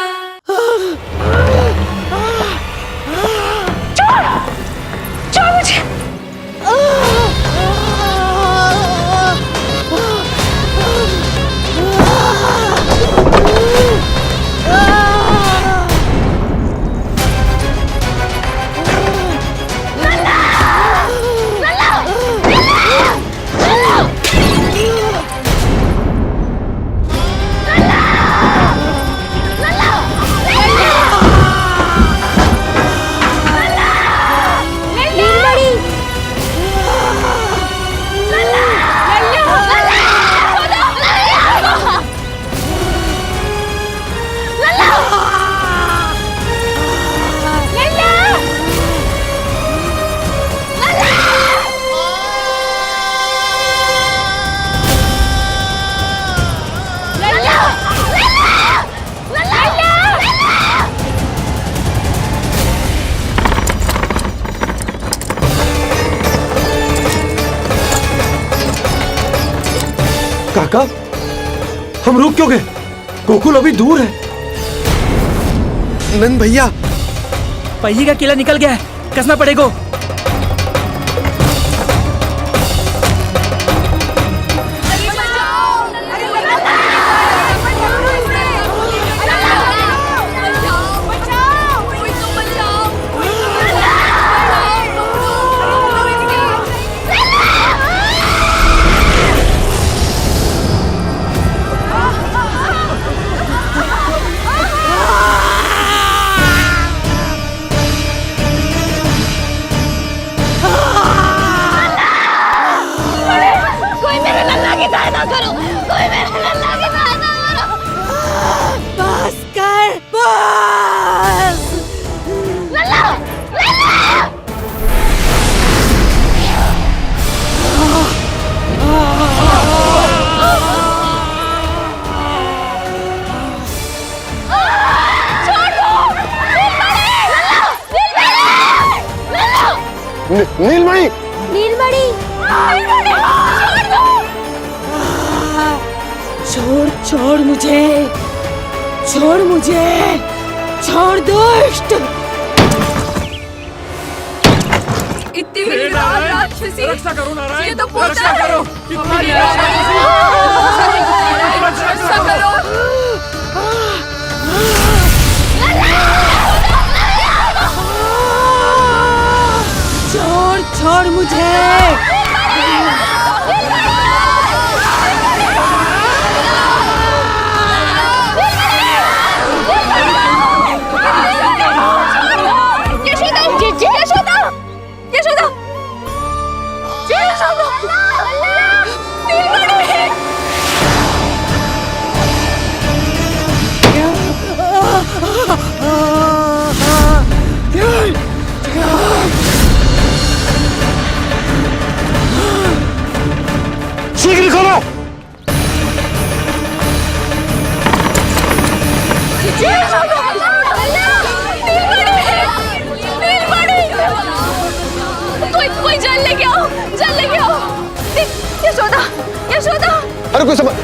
Speaker 6: छोड़ मुझे।
Speaker 9: काका, हम रुक क्यों गए? गोकुल अभी दूर है।
Speaker 15: नंद भैया,
Speaker 16: पहिए का किला निकल गया है, कसना पड़ेगा।
Speaker 15: नीलमणि,
Speaker 5: नीलमणि,
Speaker 14: छोड़ छोड़ मुझे, छोड़ मुझे, छोड़ दुष्ट।
Speaker 3: इतनी राक्षसी,
Speaker 16: रक्षा करो नारायण,
Speaker 3: ये तो
Speaker 16: रक्षा करो,
Speaker 3: हमारी
Speaker 16: रक्षा करो।
Speaker 7: छोड़ छोड़ मुझे।
Speaker 9: शीघ्र खोलो।
Speaker 3: कोई जल लेके आओ, जल लेके आओ। यशोदा, यशोदा।
Speaker 9: अरे कोई समझ।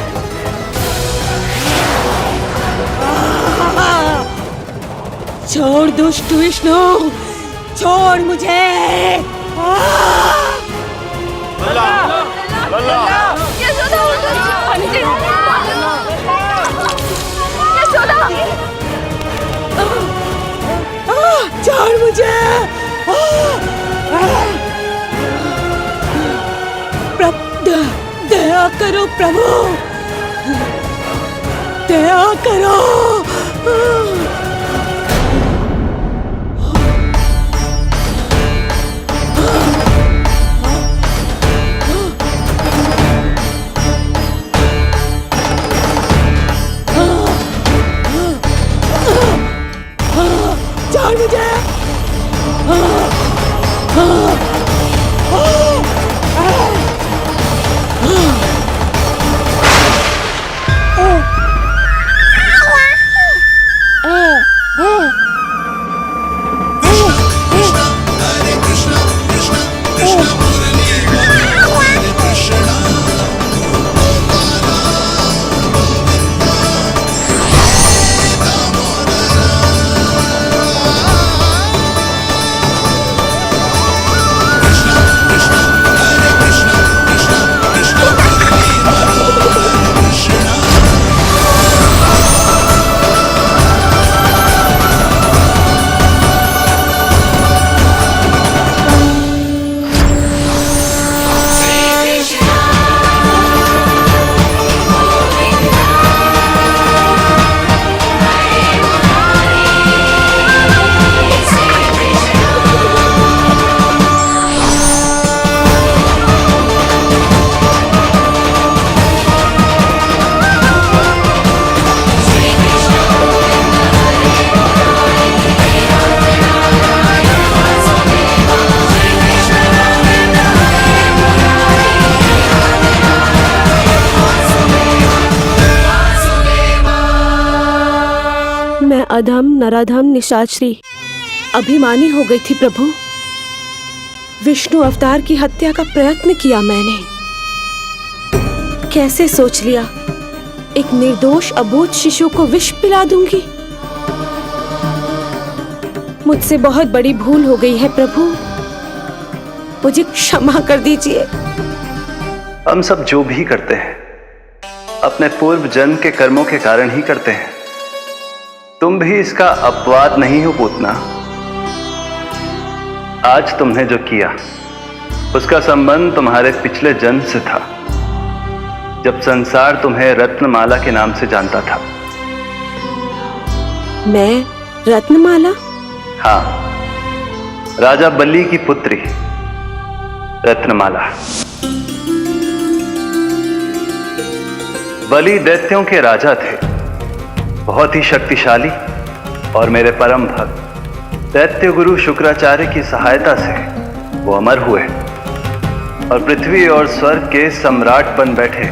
Speaker 7: छोड़ दुष्ट विष्णु, छोड़ मुझे। छोड़ मुझे। दया करो प्रभु, दया करो। छोड़ मुझे। मैं अधम नराधम निशाचरी अभिमानी हो गई थी प्रभु। विष्णु अवतार की हत्या का प्रयत्न किया मैंने। कैसे सोच लिया एक निर्दोष अबोध शिशु को विष पिला दूंगी। मुझसे बहुत बड़ी भूल हो गई है प्रभु, मुझे क्षमा कर दीजिए।
Speaker 15: हम सब जो भी करते हैं अपने पूर्व जन्म के कर्मों के कारण ही करते हैं। तुम भी इसका अपवाद नहीं हो पूतना। आज तुमने जो किया उसका संबंध तुम्हारे पिछले जन्म से था, जब संसार तुम्हें रत्नमाला के नाम से जानता था।
Speaker 7: मैं रत्नमाला?
Speaker 15: हाँ, राजा बलि की पुत्री रत्नमाला। बलि दैत्यों के राजा थे, बहुत ही शक्तिशाली, और मेरे परम भक्त दैत्य गुरु शुक्राचार्य की सहायता से वो अमर हुए और पृथ्वी और स्वर्ग के सम्राट बन बैठे।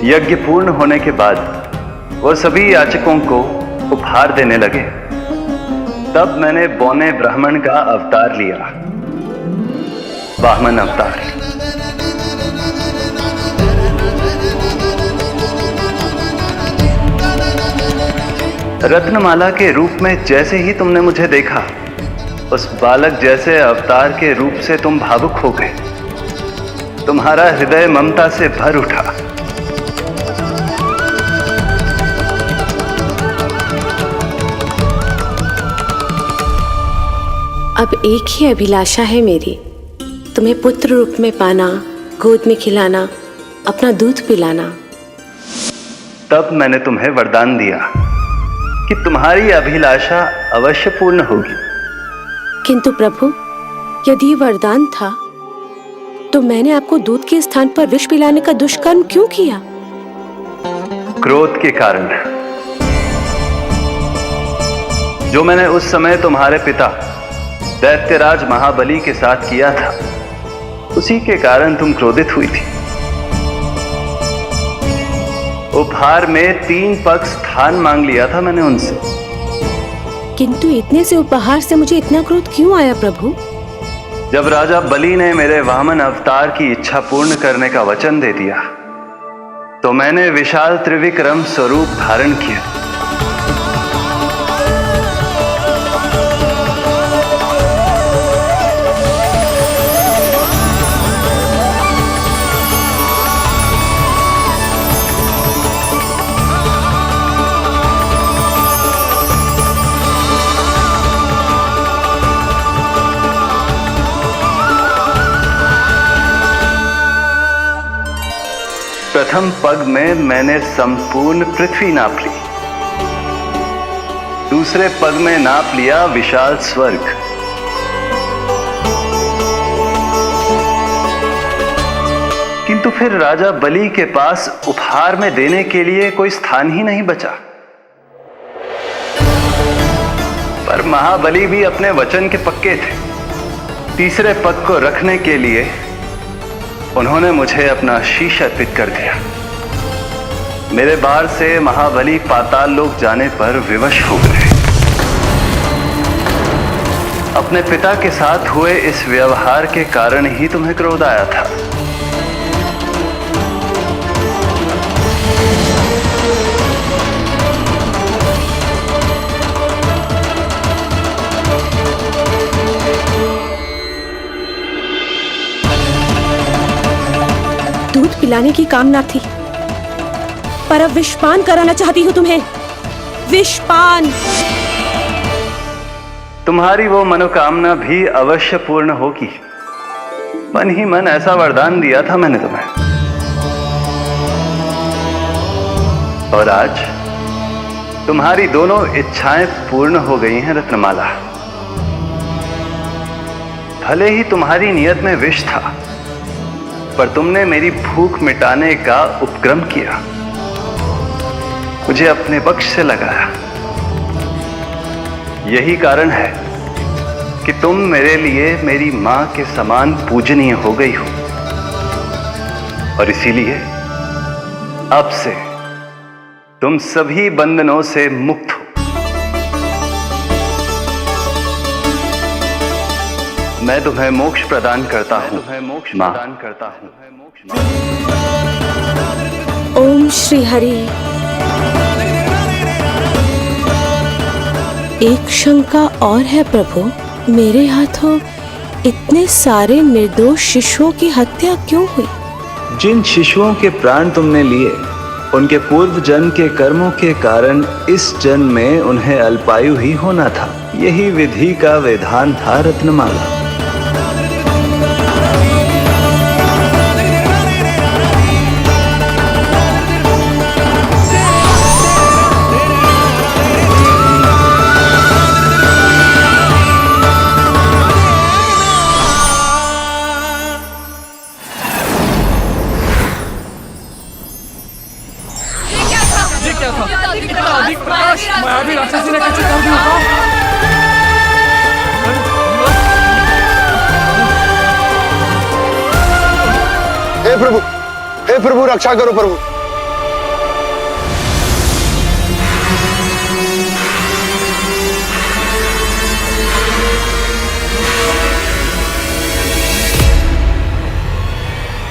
Speaker 15: यज्ञ पूर्ण होने के बाद वो सभी याचकों को उपहार देने लगे। तब मैंने बौने ब्राह्मण का अवतार लिया, वामन अवतार। रत्नमाला के रूप में जैसे ही तुमने मुझे देखा, उस बालक जैसे अवतार के रूप से तुम भावुक हो गए। तुम्हारा हृदय ममता से भर उठा।
Speaker 14: अब एक ही अभिलाषा है मेरी, तुम्हें पुत्र रूप में पाना, गोद में खिलाना, अपना दूध पिलाना।
Speaker 15: तब मैंने तुम्हें वरदान दिया कि तुम्हारी अभिलाषा अवश्य पूर्ण होगी।
Speaker 14: किंतु प्रभु, यदि ये वरदान था तो मैंने आपको दूध के स्थान पर विष पिलाने का दुष्कर्म क्यों किया?
Speaker 15: क्रोध के कारण, जो मैंने उस समय तुम्हारे पिता दैत्यराज महाबली के साथ किया था, उसी के कारण तुम क्रोधित हुई थी। उपहार में 3 पग स्थान मांग लिया था मैंने उनसे।
Speaker 14: किंतु इतने से उपहार से मुझे इतना क्रोध क्यों आया प्रभु?
Speaker 15: जब राजा बलि ने मेरे वामन अवतार की इच्छा पूर्ण करने का वचन दे दिया, तो मैंने विशाल त्रिविक्रम स्वरूप धारण किया। प्रथम पग में मैंने संपूर्ण पृथ्वी नाप ली, दूसरे पग में नाप लिया विशाल स्वर्ग, किंतु फिर राजा बलि के पास उपहार में देने के लिए कोई स्थान ही नहीं बचा। पर महाबली भी अपने वचन के पक्के थे। तीसरे पग को रखने के लिए उन्होंने मुझे अपना शीश अर्पित कर दिया। मेरे बार से महाबली पाताल लोक जाने पर विवश हो गए। अपने पिता के साथ हुए इस व्यवहार के कारण ही तुम्हें क्रोध आया था।
Speaker 14: दूध पिलाने की कामना थी, पर अब विषपान कराना चाहती हूँ तुम्हें। विषपान।
Speaker 15: तुम्हारी वो मनोकामना भी अवश्य पूर्ण होगी। मन ही मन ऐसा वरदान दिया था मैंने तुम्हें। और आज तुम्हारी दोनों इच्छाएं पूर्ण हो गई हैं रत्नमाला। भले ही तुम्हारी नियत में विष था, पर तुमने मेरी भूख मिटाने का उपक्रम किया, मुझे अपने पक्ष से लगाया। यही कारण है कि तुम मेरे लिए मेरी मां के समान पूजनीय हो गई हो। और इसीलिए अब से तुम सभी बंधनों से मुक्त हो। मैं तुम्हें मोक्ष प्रदान करता हूँ मां।
Speaker 14: ओम श्री हरि। एक शंका और है प्रभु, मेरे हाथों इतने सारे निर्दोष शिशुओं की हत्या क्यों हुई?
Speaker 15: जिन शिशुओं के प्राण तुमने लिए, उनके पूर्व जन्म के कर्मों के कारण इस जन्म में उन्हें अल्पायु ही होना था। यही विधि का विधान था रत्नमाला।
Speaker 17: हे प्रभु रक्षा करो प्रभु।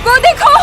Speaker 3: वो देखो,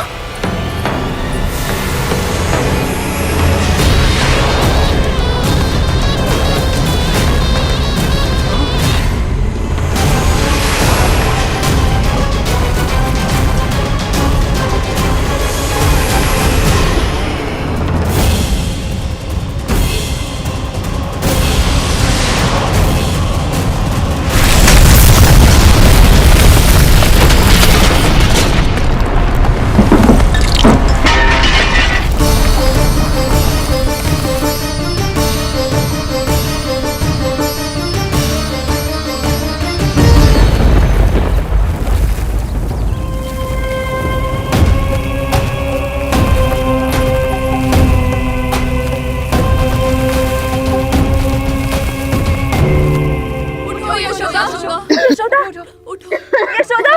Speaker 4: यशोदा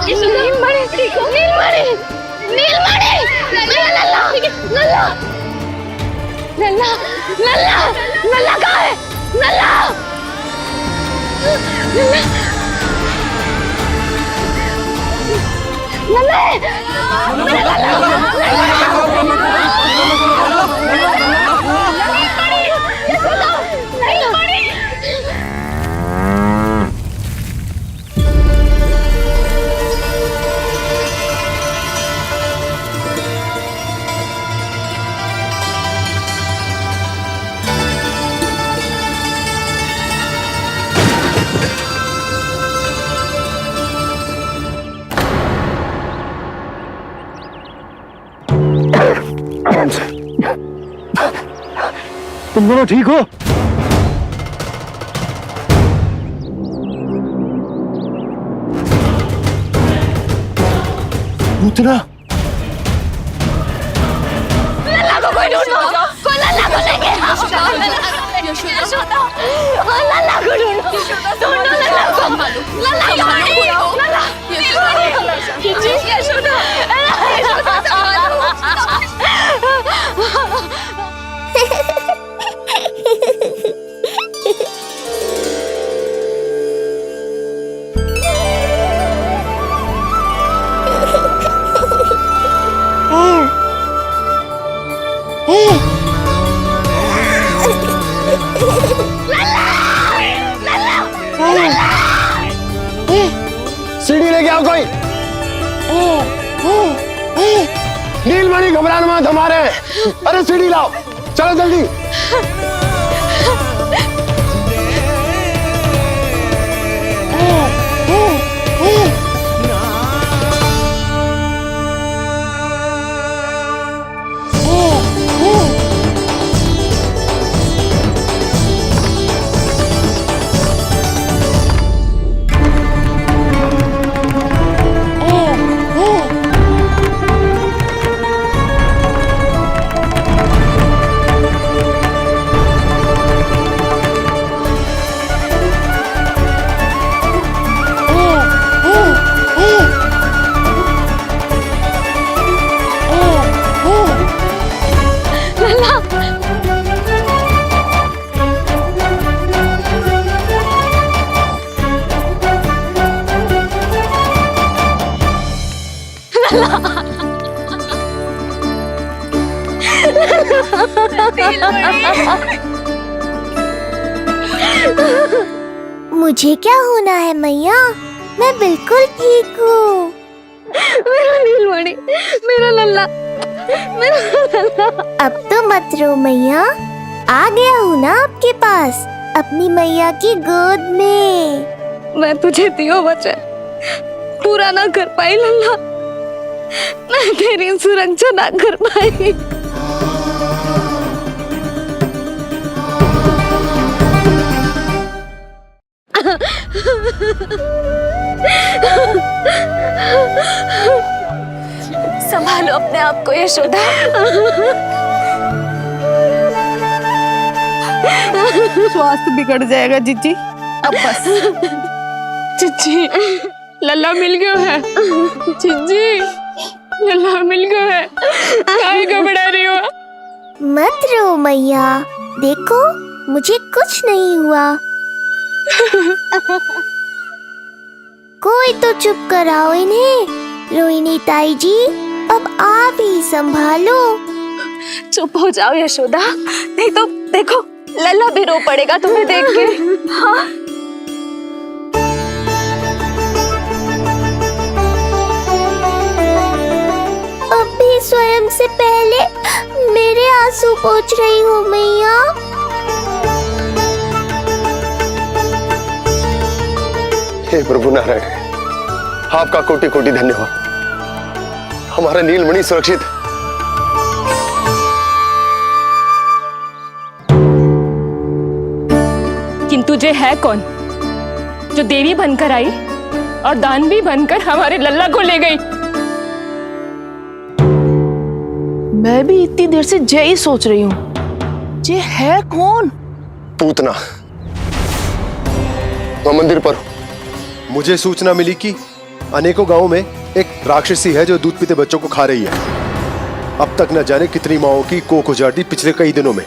Speaker 4: नीलमणि ठीक हो? नीलमणि नीलमणि मेरा लल्ला लल्ला लल्ला लल्ला लल्ला कहाँ है? लल्ला लल्ला मेरा
Speaker 9: तुम दोनों ठीक हो? पूतना
Speaker 4: लल्ला को कोई ढूंढो, कोई लल्ला को लेके आओ। यशोदा लल्ला को ढूंढो, ढूंढो लल्ला को। लल्ला कहाँ है? लल्ला जी यशोदा
Speaker 17: सीढ़ी लेके आओ कोई। नीलमणि घबराना मत, हमारे हैं। अरे सीढ़ी लाओ, चलो जल्दी।
Speaker 5: मुझे क्या होना है मैया? मैं बिल्कुल ठीक हूँ।
Speaker 4: मेरा नीलमणि, मेरा लल्ला, मेरा लल्ला।
Speaker 5: अब तो मत रो मैया, आ गया हूँ ना आपके पास, अपनी मैया की गोद में।
Speaker 4: मैं तुझे दियो वचन पूरा ना कर पाई लल्ला, मैं तेरी सुरक्षा ना कर पाई। संभालो अपने आप को यशोदा।
Speaker 11: स्वास्थ्य बिगड़ जाएगा जीजी, अब बस।
Speaker 3: चिच्ची लल्ला मिल गयो है। चिच्ची लल्ला मिल गयो है, काहे घबरा रही हो?
Speaker 5: मत रो मैया, देखो मुझे कुछ नहीं हुआ। कोई तो चुप कराओ इन्हें। रोहिणी ताई जी, अब आप ही संभालो।
Speaker 4: चुप हो जाओ यशोदा, नहीं तो देखो लल्ला भी रो पड़ेगा तुम्हें देख के। हाँ
Speaker 5: अब भी स्वयं से पहले मेरे आंसू पोंछ रही हो मैया।
Speaker 17: हे प्रभु नारायण, आपका कोटि कोटि धन्यवाद। हमारा नीलमणि सुरक्षित।
Speaker 3: किंतु जे है कौन जो देवी बनकर आई और दानवी बनकर हमारे लल्ला को ले गई?
Speaker 11: मैं भी इतनी देर से जय ही सोच रही हूँ, जे है कौन?
Speaker 17: पूतना। वह मंदिर पर मुझे सूचना मिली कि अनेकों गांवों में एक राक्षसी है जो दूध पीते बच्चों को खा रही है। अब तक न जाने कितनी माओं की कोख उजाड़ दी पिछले कई दिनों में।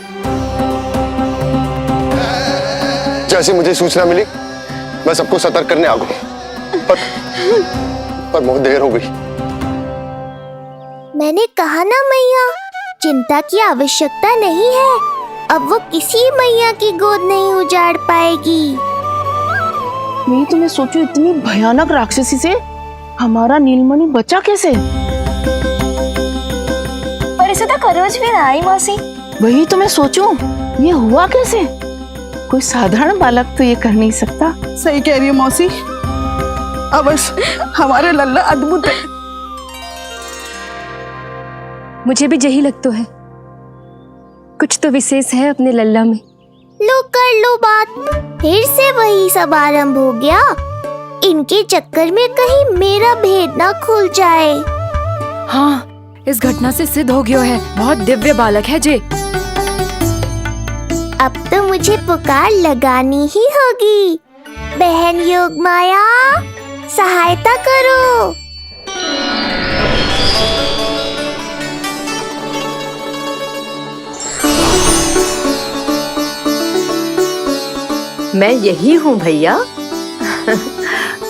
Speaker 17: जैसे मुझे सूचना मिली मैं सबको सतर्क करने आ गया, पर बहुत देर हो गई।
Speaker 5: मैंने कहा ना मैया, चिंता की आवश्यकता नहीं है। अब वो किसी मैया की गोद नहीं उजाड़ पाएगी।
Speaker 11: मैं तुम्हें सोचू, इतनी भयानक राक्षसी से हमारा नीलमणि बचा कैसे?
Speaker 4: पर इसे तो खरोच भी ना आई मौसी।
Speaker 11: वही तो मैं सोचूं, ये हुआ कैसे? कोई साधारण बालक तो ये कर नहीं सकता।
Speaker 18: सही कह रही है मौसी, अवश्य हमारे लल्ला अद्भुत है।
Speaker 3: मुझे भी यही लगता है, कुछ तो विशेष है अपने लल्ला में।
Speaker 5: लो कर लो बात, फिर से वही सब आरंभ हो गया। इनके चक्कर में कहीं मेरा भेद ना खुल जाए।
Speaker 14: हाँ, इस घटना से सिद्ध हो गया है, बहुत दिव्य बालक है जे।
Speaker 5: अब तो मुझे पुकार लगानी ही होगी। बहन योग माया, सहायता करो।
Speaker 19: मैं यही हूँ भैया।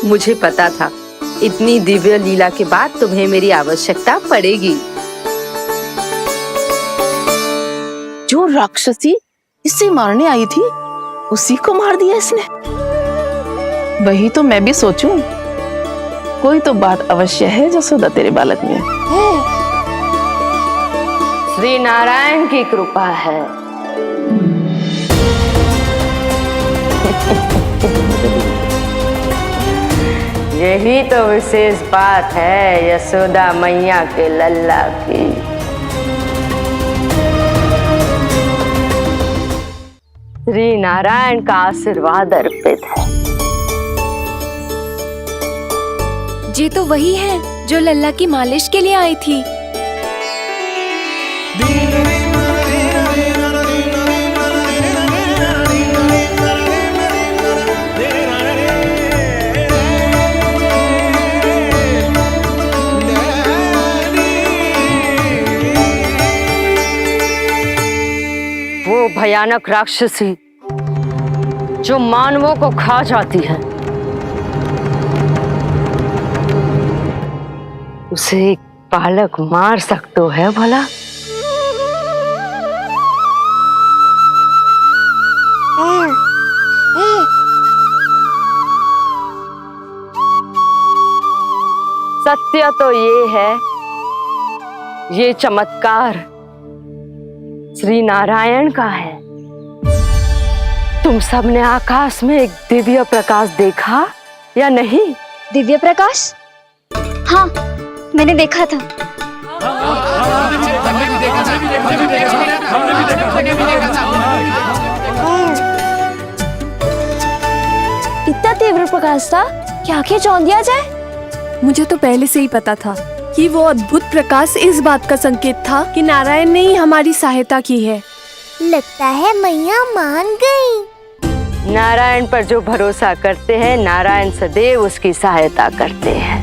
Speaker 19: मुझे पता था इतनी दिव्य लीला के बाद तुम्हें मेरी आवश्यकता पड़ेगी।
Speaker 11: जो राक्षसी इसे मारने आई थी उसी को मार दिया इसने। वही तो मैं भी सोचूं, कोई तो बात अवश्य है जसोदा तेरे बालक में।
Speaker 19: श्री नारायण की कृपा है। यही तो विशेष बात है यशोदा मैया के लल्ला की। श्री नारायण का आशीर्वाद अर्पित है।
Speaker 14: ये तो वही है जो लल्ला की मालिश के लिए आई थी।
Speaker 19: वो भयानक राक्षसी जो मानवों को खा जाती है, उसे एक बालक मार सकते है भला? सत्य तो ये है, ये चमत्कार श्री नारायण का है। तुम सबने आकाश में एक दिव्य प्रकाश देखा या नहीं?
Speaker 2: दिव्य प्रकाश? हाँ, मैंने देखा था।
Speaker 4: इतना तीव्र प्रकाश था कि आंखें चौंध दिया जाए।
Speaker 14: मुझे तो पहले से ही पता था कि वो अद्भुत प्रकाश इस बात का संकेत था कि नारायण ने ही हमारी सहायता की है।
Speaker 5: लगता है मैया मान गई।
Speaker 19: नारायण पर जो भरोसा करते हैं, नारायण सदैव उसकी सहायता करते हैं।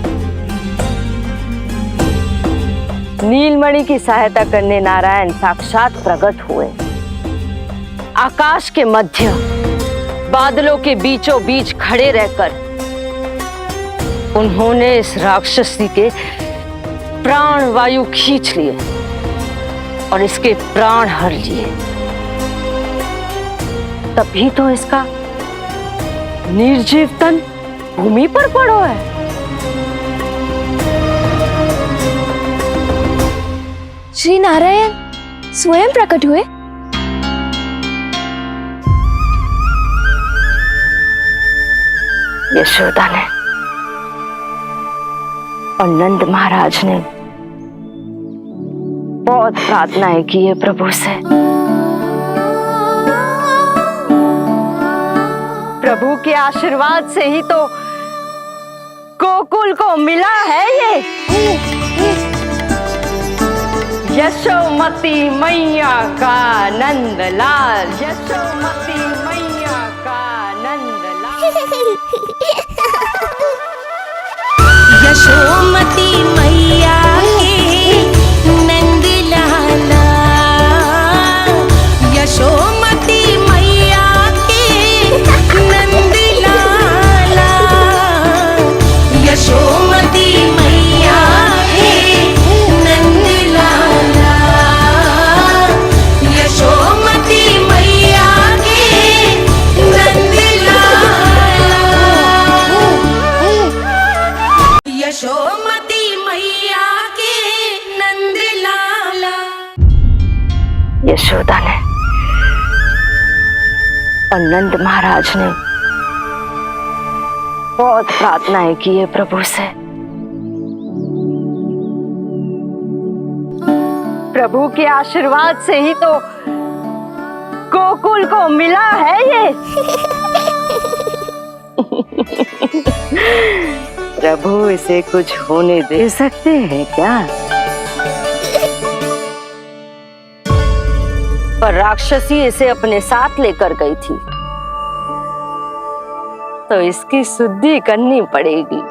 Speaker 19: नीलमणि की सहायता करने नारायण साक्षात प्रकट हुए। आकाश के मध्य बादलों के बीचों बीच खड़े रहकर उन्होंने इस राक्षसी के प्राण वायु खींच लिए और इसके प्राण हर लिए। तभी तो इसका निर्जीव तन भूमि पर पड़ो है।
Speaker 4: श्री नारायण स्वयं प्रकट हुए।
Speaker 19: यशोदा ने और नंद महाराज ने बहुत प्रार्थनाएं की है प्रभु से। प्रभु के आशीर्वाद से ही तो गोकुल को मिला है ये। यशोमती मैया का नंदलाल, यशोमती मैया का नंदलाल।
Speaker 1: यशोमती मैया के नंद लाला, यशोमती मैया के नंद लाला, यशोमती मैया के नंद लाला, यशोमती मैया के नंद लाला, यशोमती मैया के नंद लाला।
Speaker 19: यशोदा ने और नंद महाराज ने बहुत प्रार्थनाएं की है प्रभु से। प्रभु के आशीर्वाद से ही तो गोकुल को मिला है ये। प्रभु इसे कुछ होने दे सकते हैं क्या? पर राक्षसी इसे अपने साथ लेकर गई थी, तो इसकी शुद्धि करनी पड़ेगी।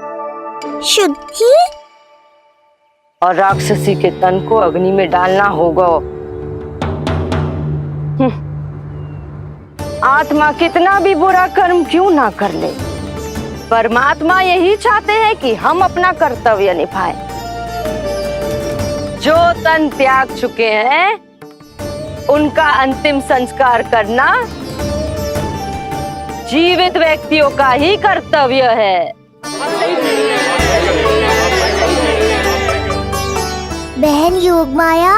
Speaker 5: शुद्धि?
Speaker 19: और राक्षसी के तन को अग्नि में डालना होगा। आत्मा कितना भी बुरा कर्म क्यों ना कर ले, परमात्मा यही चाहते हैं कि हम अपना कर्तव्य निभाएं। जो तन त्याग चुके हैं उनका अंतिम संस्कार करना जीवित व्यक्तियों का ही कर्तव्य है।
Speaker 5: बहन योगमाया,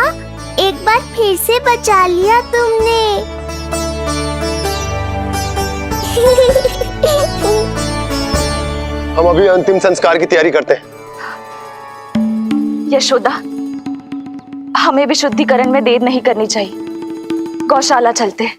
Speaker 5: एक बार फिर से बचा लिया तुमने।
Speaker 17: हम अभी अंतिम संस्कार की तैयारी करते हैं।
Speaker 4: यशोदा, हमें भी शुद्धिकरण में देर नहीं करनी चाहिए। गौशाला चलते हैं।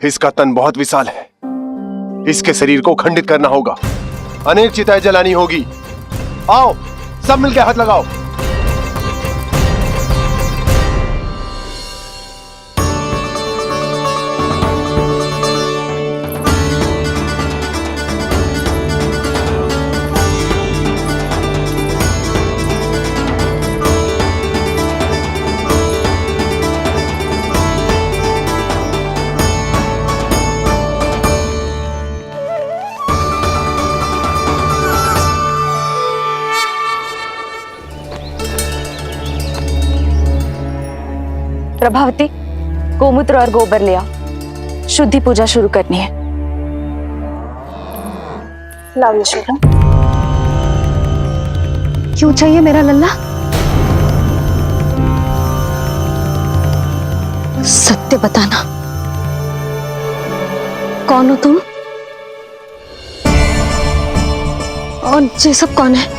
Speaker 17: इसका तन बहुत विशाल है, इसके शरीर को खंडित करना होगा, अनेक चिताएं जलानी होगी। आओ सब मिलकर हाथ लगाओ।
Speaker 4: प्रभावती, गोमूत्र और गोबर ले आओ, शुद्धि पूजा शुरू करनी है। लाओ यशोदा।
Speaker 2: क्यों चाहिए मेरा लल्ला? सत्य बताना, कौन हो तुम और ये सब कौन है?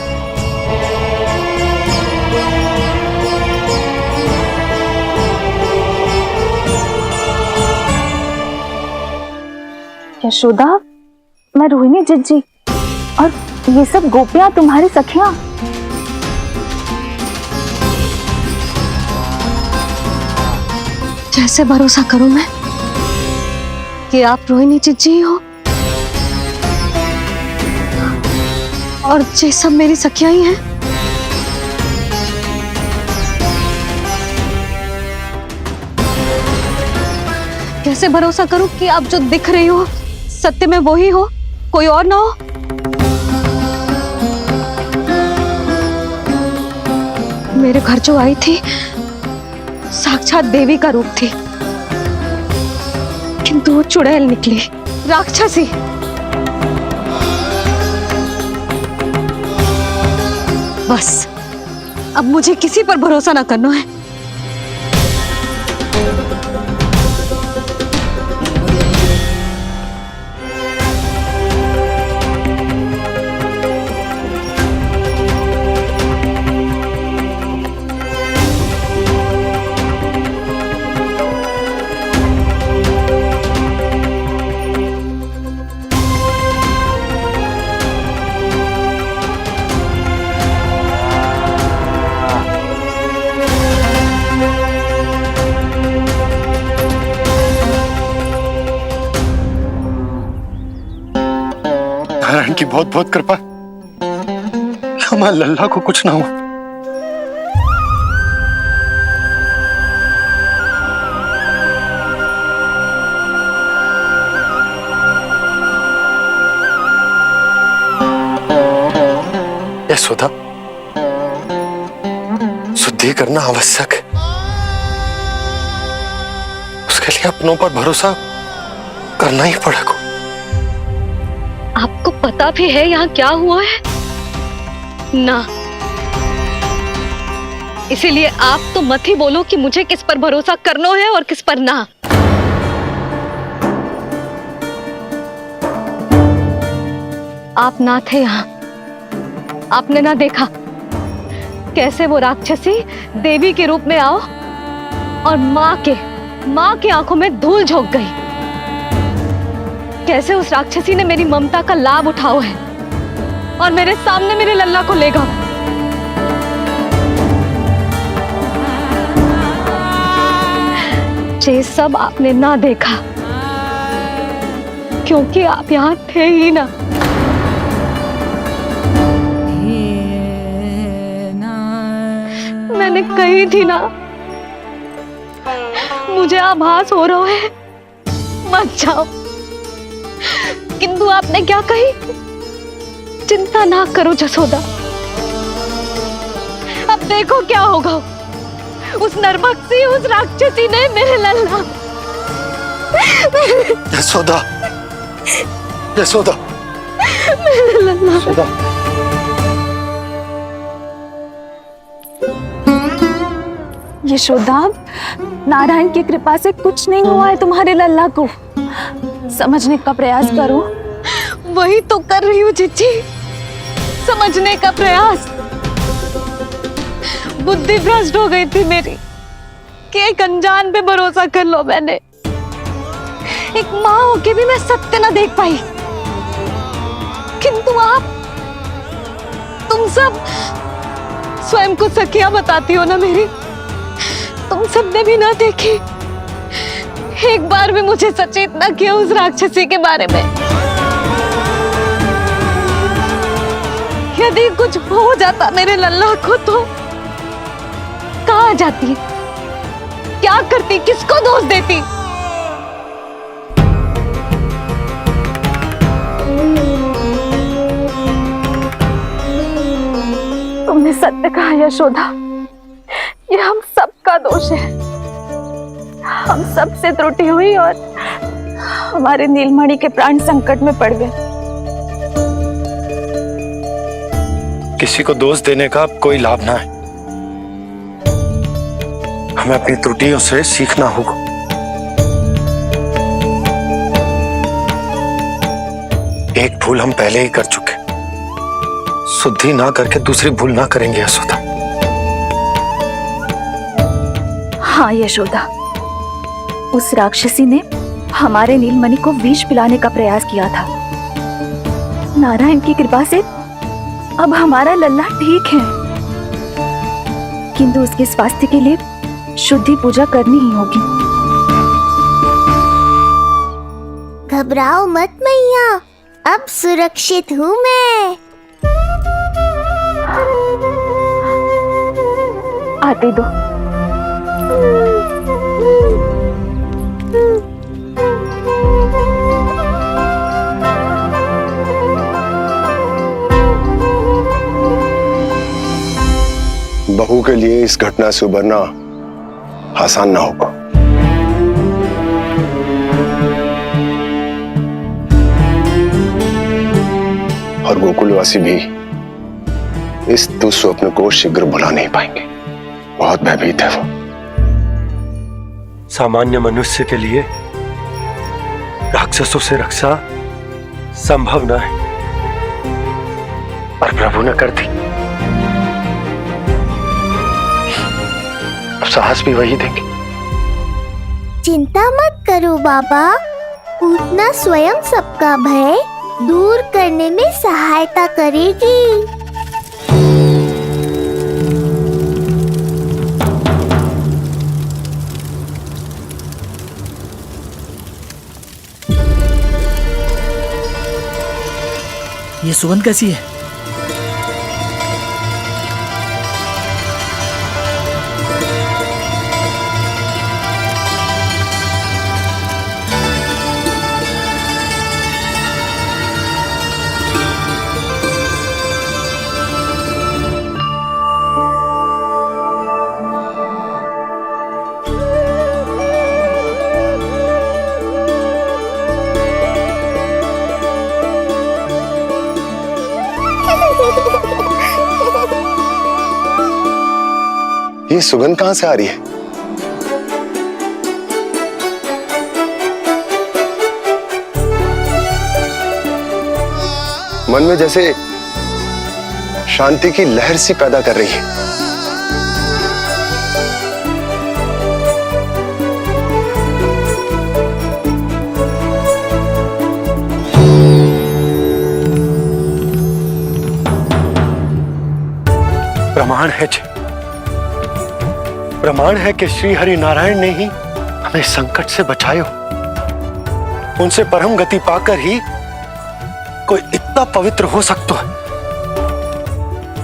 Speaker 4: यशोदा, मैं रोहिणी जिज्जी और ये सब गोपियां तुम्हारी सखियां।
Speaker 2: कैसे भरोसा करूं मैं कि आप रोहिणी जिज्जी ही हो और ये सब मेरी सखियां ही हैं? कैसे भरोसा करूं कि आप जो दिख रही हो सत्य में वो ही हो, कोई और ना हो? मेरे घर जो आई थी साक्षात देवी का रूप थी, किंतु वो चुड़ैल निकली, राक्षसी। बस अब मुझे किसी पर भरोसा ना करना है।
Speaker 9: की बहुत बहुत कृपा हमारे लल्ला को कुछ ना हो। यशोदा, शुद्धि करना आवश्यक है, उसके लिए अपनों पर भरोसा करना ही पड़ेगा।
Speaker 2: आपको पता भी है यहाँ क्या हुआ है ना, इसीलिए आप तो मत ही बोलो कि मुझे किस पर भरोसा करना है और किस पर ना। आप ना थे यहाँ, आपने ना देखा कैसे वो राक्षसी देवी के रूप में आओ और माँ के आंखों में धूल झोंक गई। कैसे उस राक्षसी ने मेरी ममता का लाभ उठाओ है और मेरे सामने मेरे लल्ला को ले गया। ये सब आपने ना देखा क्योंकि आप यहाँ थे ही ना। मैंने कही थी ना, मुझे आभास हो रहा है, मत जाओ। किंतु आपने क्या कही? चिंता ना करो जसोदा, अब देखो क्या होगा। उस नरभक्षी, उस राक्षसी ने मेरे लल्ला।
Speaker 9: यशोदा, यशोदा,
Speaker 2: मेरे लल्ला।
Speaker 9: यशोदा।
Speaker 4: यशोदा, नारायण की कृपा से कुछ नहीं हुआ है तुम्हारे लल्ला को। समझने का प्रयास करो।
Speaker 2: वही तो कर रही हूँ जिज्जी, समझने का प्रयास। बुद्धि भ्रष्ट हो गई थी मेरी कि एक अनजान पे भरोसा कर लो मैंने। एक माँ होके भी मैं सत्य ना देख पाई, किंतु आप, तुम सब स्वयं को सखिया बताती हो ना मेरी, तुम सबने भी ना देखी, एक बार भी मुझे सचेत ना किया उस राक्षसी के बारे में। यदि कुछ हो जाता मेरे लल्ला को तो कहाँ जाती, क्या करती, किसको दोष देती?
Speaker 4: तुमने सत्य कहा यशोदा, ये हम सबका दोष है। हम सब से त्रुटि हुई और हमारे नीलमणि के प्राण संकट में पड़ गए।
Speaker 9: किसी को दोष देने का कोई लाभ ना है, हमें अपनी त्रुटियों से सीखना होगा। एक भूल हम पहले ही कर चुके, शुद्धि ना करके दूसरी भूल ना करेंगे यशोदा।
Speaker 4: हाँ यशोदा, उस राक्षसी ने हमारे नीलमणि को विष पिलाने का प्रयास किया था। नारायण की कृपा से अब हमारा लल्ला ठीक है, किंतु उसके स्वास्थ्य के लिए शुद्धि पूजा करनी ही होगी।
Speaker 5: घबराओ मत मैया, अब सुरक्षित हूँ मैं।
Speaker 4: आते दो।
Speaker 17: बहू के लिए इस घटना से उबरना आसान ना होगा। और गोकुलवासी भी इस दुस्वप्न को शीघ्र भुला नहीं पाएंगे। बहुत भयभीत है वो।
Speaker 9: सामान्य मनुष्य के लिए राक्षसों से रक्षा संभव न है, पर प्रभु ने कर दी। अब साहस भी वही देंगे।
Speaker 5: चिंता मत करो बाबा, पूतना स्वयं सबका भय दूर करने में सहायता करेगी।
Speaker 16: ये सुगंध कैसी है?
Speaker 17: ये सुगंध कहां से आ रही है? मन में जैसे शांति की लहर सी पैदा कर रही है।
Speaker 9: प्रमाण है कि श्री हरि नारायण ने ही हमें संकट से बचाए हो। उनसे परम गति पाकर ही कोई इतना पवित्र हो सकता है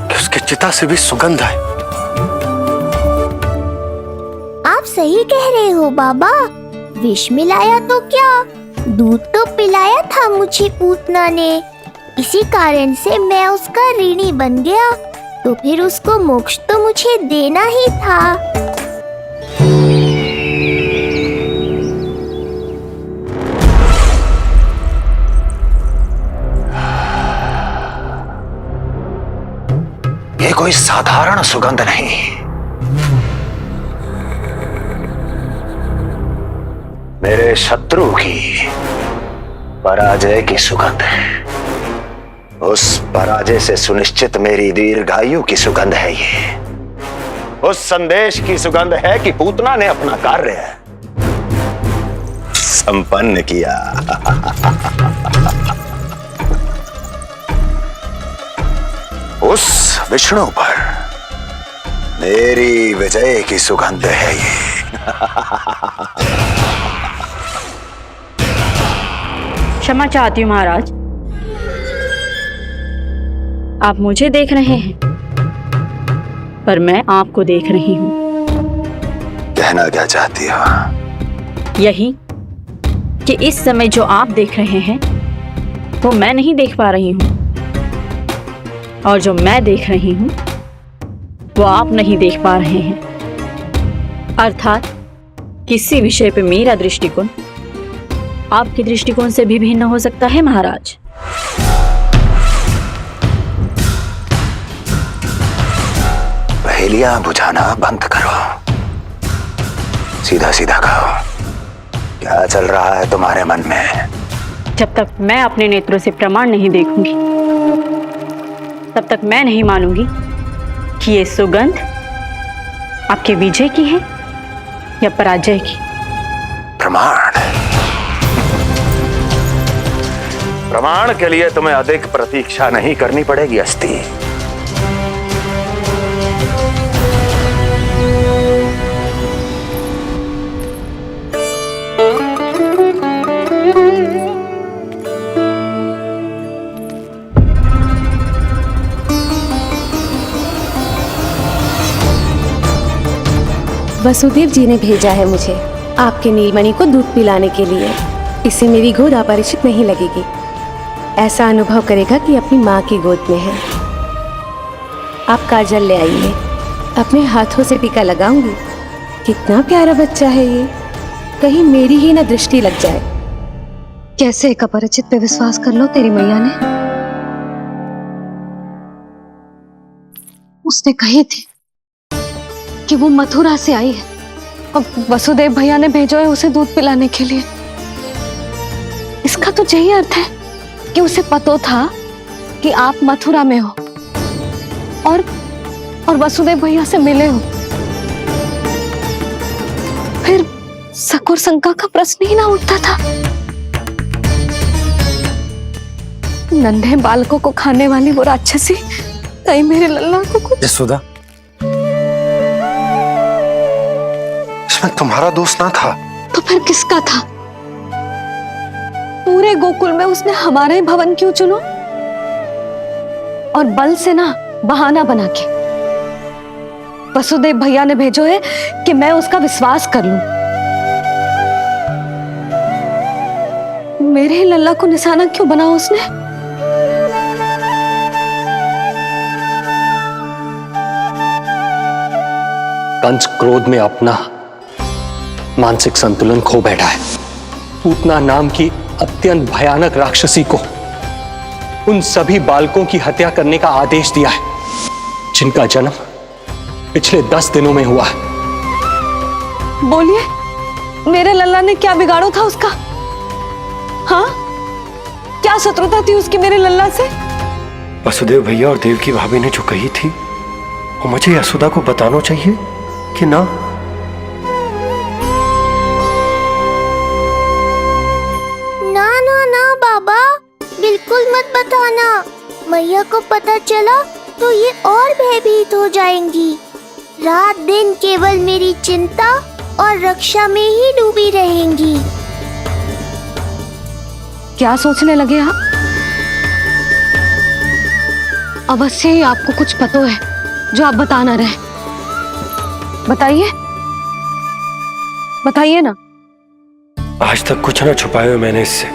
Speaker 9: कि उसके चिता से भी सुगंध है।
Speaker 5: आप सही कह रहे हो बाबा। विष मिलाया तो क्या, दूध तो पिलाया था मुझे पूतना ने। इसी कारण से मैं उसका ऋणी बन गया, तो फिर उसको मोक्ष तो मुझे देना ही था।
Speaker 8: ये कोई साधारण सुगंध नहीं, मेरे शत्रु की पराजय की सुगंध है। उस पराजय से सुनिश्चित मेरी दीर्घायु की सुगंध है ये। उस संदेश की सुगंध है कि पूतना ने अपना कार्य संपन्न किया। उस विष्णु पर मेरी विजय की सुगंध है ये।
Speaker 20: क्षमा चाहती हूँ महाराज, आप मुझे देख रहे हैं पर मैं आपको देख रही हूँ।
Speaker 8: कहना क्या चाहती हो?
Speaker 20: यही कि इस समय जो आप देख रहे हैं वो मैं नहीं देख पा रही हूँ, और जो मैं देख रही हूँ वो आप नहीं देख पा रहे हैं। अर्थात किसी विषय पे मेरा दृष्टिकोण आपके दृष्टिकोण से भी भिन्न हो सकता है महाराज।
Speaker 8: पहेलियां बुझाना बंद करो, सीधा सीधा कहो, क्या चल रहा है तुम्हारे मन में?
Speaker 20: जब तक मैं अपने नेत्रों से प्रमाण नहीं देखूंगी तब तक मैं नहीं मानूंगी कि ये सुगंध आपके विजय की है या पराजय की।
Speaker 8: प्रमाण के लिए तुम्हें अधिक प्रतीक्षा नहीं करनी पड़ेगी अस्ति।
Speaker 14: वसुदेव जी ने भेजा है मुझे आपके नीलमणि को दूध पिलाने के लिए। इससे मेरी गोद अपरिचित नहीं लगेगी, ऐसा अनुभव करेगा कि अपनी माँ की गोद में है। आप काजल ले आइए, अपने हाथों से टीका लगाऊंगी। कितना प्यारा बच्चा है ये, कहीं मेरी ही ना दृष्टि लग जाए।
Speaker 2: कैसे एक अपरिचित पे विश्वास कर लो तेरी मैया ने? उसने कही थी कि वो मथुरा से आई है और वसुदेव भैया ने भेजा है उसे दूध पिलाने के लिए। इसका तो यही अर्थ है कि उसे पता था कि आप मथुरा में हो और वसुदेव भैया से मिले हो। फिर शक और शंका का प्रश्न ही ना उठता था। नन्हे बालकों को खाने वाली वो राक्षसी कहीं मेरे लल्ला को कुछ।
Speaker 9: यशोदा, इसमें तुम्हारा दोष ना था।
Speaker 2: तो फिर किसका था? पूरे गोकुल में उसने हमारा ही भवन क्यों चुनो? और बल से ना बहाना बना के। वसुदेव भैया ने भेजो है कि मैं उसका विश्वास कर लूं। मेरे ही लल्ला को निशाना क्यों बनाया उसने?
Speaker 10: कंस क्रोध में अपना मानसिक संतुलन खो बैठा है। पूतना नाम की अत्यंत भयानक राक्षसी को उन सभी बालकों की हत्या करने का आदेश दिया है जिनका जन्म पिछले 10 दिनों में हुआ है।
Speaker 2: बोलिए, मेरे लल्ला ने क्या बिगाड़ा था उसका? हाँ, क्या शत्रुता थी उसकी मेरे लल्ला से?
Speaker 9: वसुदेव भैया और देवकी भाभी ने जो कही थी वो मुझे यशोदा को बताना चाहिए कि ना?
Speaker 5: ना ना ना बाबा, बिल्कुल मत बताना। मैया को पता चला तो ये और भयभीत हो जाएंगी। रात दिन केवल मेरी चिंता और रक्षा में ही डूबी रहेंगी।
Speaker 2: क्या सोचने लगे आप? अवश्य ही आपको कुछ पता है जो आप बता ना रहे। बताइए, बताइए ना।
Speaker 9: आज तक कुछ ना छुपाया मैंने इससे,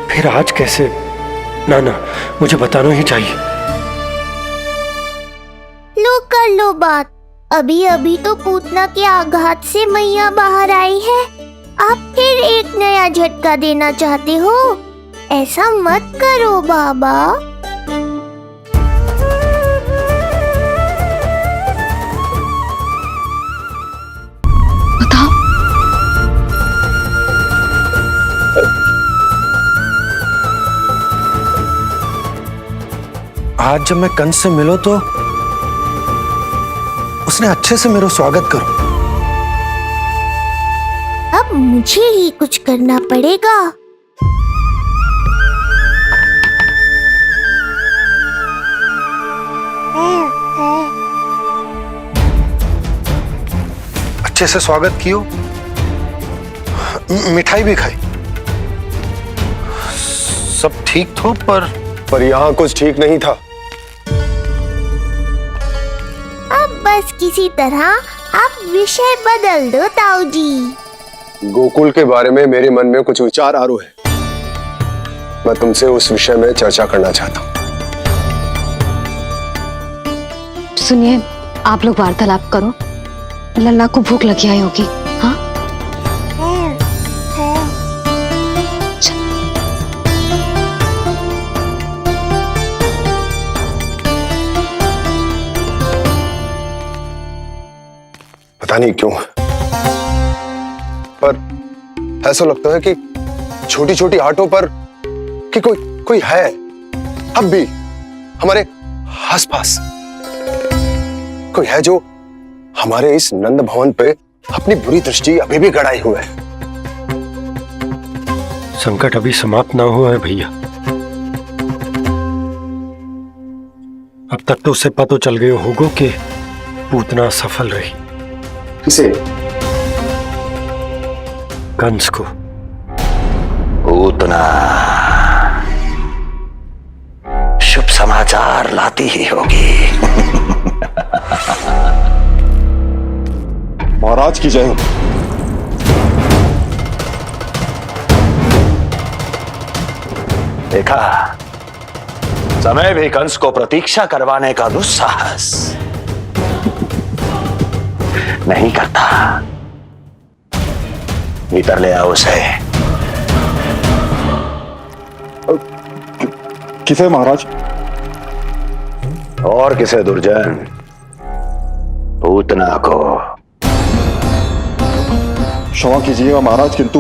Speaker 9: फिर आज कैसे? ना ना, मुझे बताना ही चाहिए।
Speaker 5: लो कर लो बात। अभी अभी तो पूतना के आघात से मैया बाहर आई है, आप फिर एक नया झटका देना चाहते हो? ऐसा मत करो बाबा।
Speaker 2: बताओ।
Speaker 9: आज जब मैं कंस से मिलो तो उसने अच्छे से मेरा स्वागत करो।
Speaker 5: अब मुझे ही कुछ करना पड़ेगा।
Speaker 9: अच्छे से स्वागत कियो, मिठाई भी खाई, सब ठीक तो, पर यहाँ कुछ ठीक नहीं था।
Speaker 5: अब बस किसी तरह आप विषय बदल दो ताऊ जी।
Speaker 17: गोकुल के बारे में मेरे मन में कुछ विचार आ रहे हैं। मैं तुमसे उस विषय में चर्चा करना चाहता हूँ।
Speaker 2: सुनिए, आप लोग वार्तालाप करो। लल्ला को भूख लगी आई होगी। हाँ,
Speaker 17: पता नहीं क्यों, पर ऐसा लगता है कि छोटी छोटी आटों पर कि कोई है अब भी हमारे आसपास। कोई है जो हमारे इस नंद भवन पे अपनी बुरी दृष्टि अभी भी गड़ाए हुए है।
Speaker 9: संकट अभी समाप्त ना हुआ है भैया। अब तक तो उसे पता चल गया होगा कि पूतना सफल रही।
Speaker 17: किसे?
Speaker 9: कंस को।
Speaker 8: पूतना शुभ समाचार लाती ही होगी।
Speaker 17: महाराज की जय हो।
Speaker 8: देखा, समय भी कंस को प्रतीक्षा करवाने का दुस्साहस नहीं करता। भीतर ले आओ उसे।
Speaker 17: किसे महाराज?
Speaker 8: और किसे दुर्जन? पूतना को।
Speaker 17: क्षमा कीजिएगा महाराज, किंतु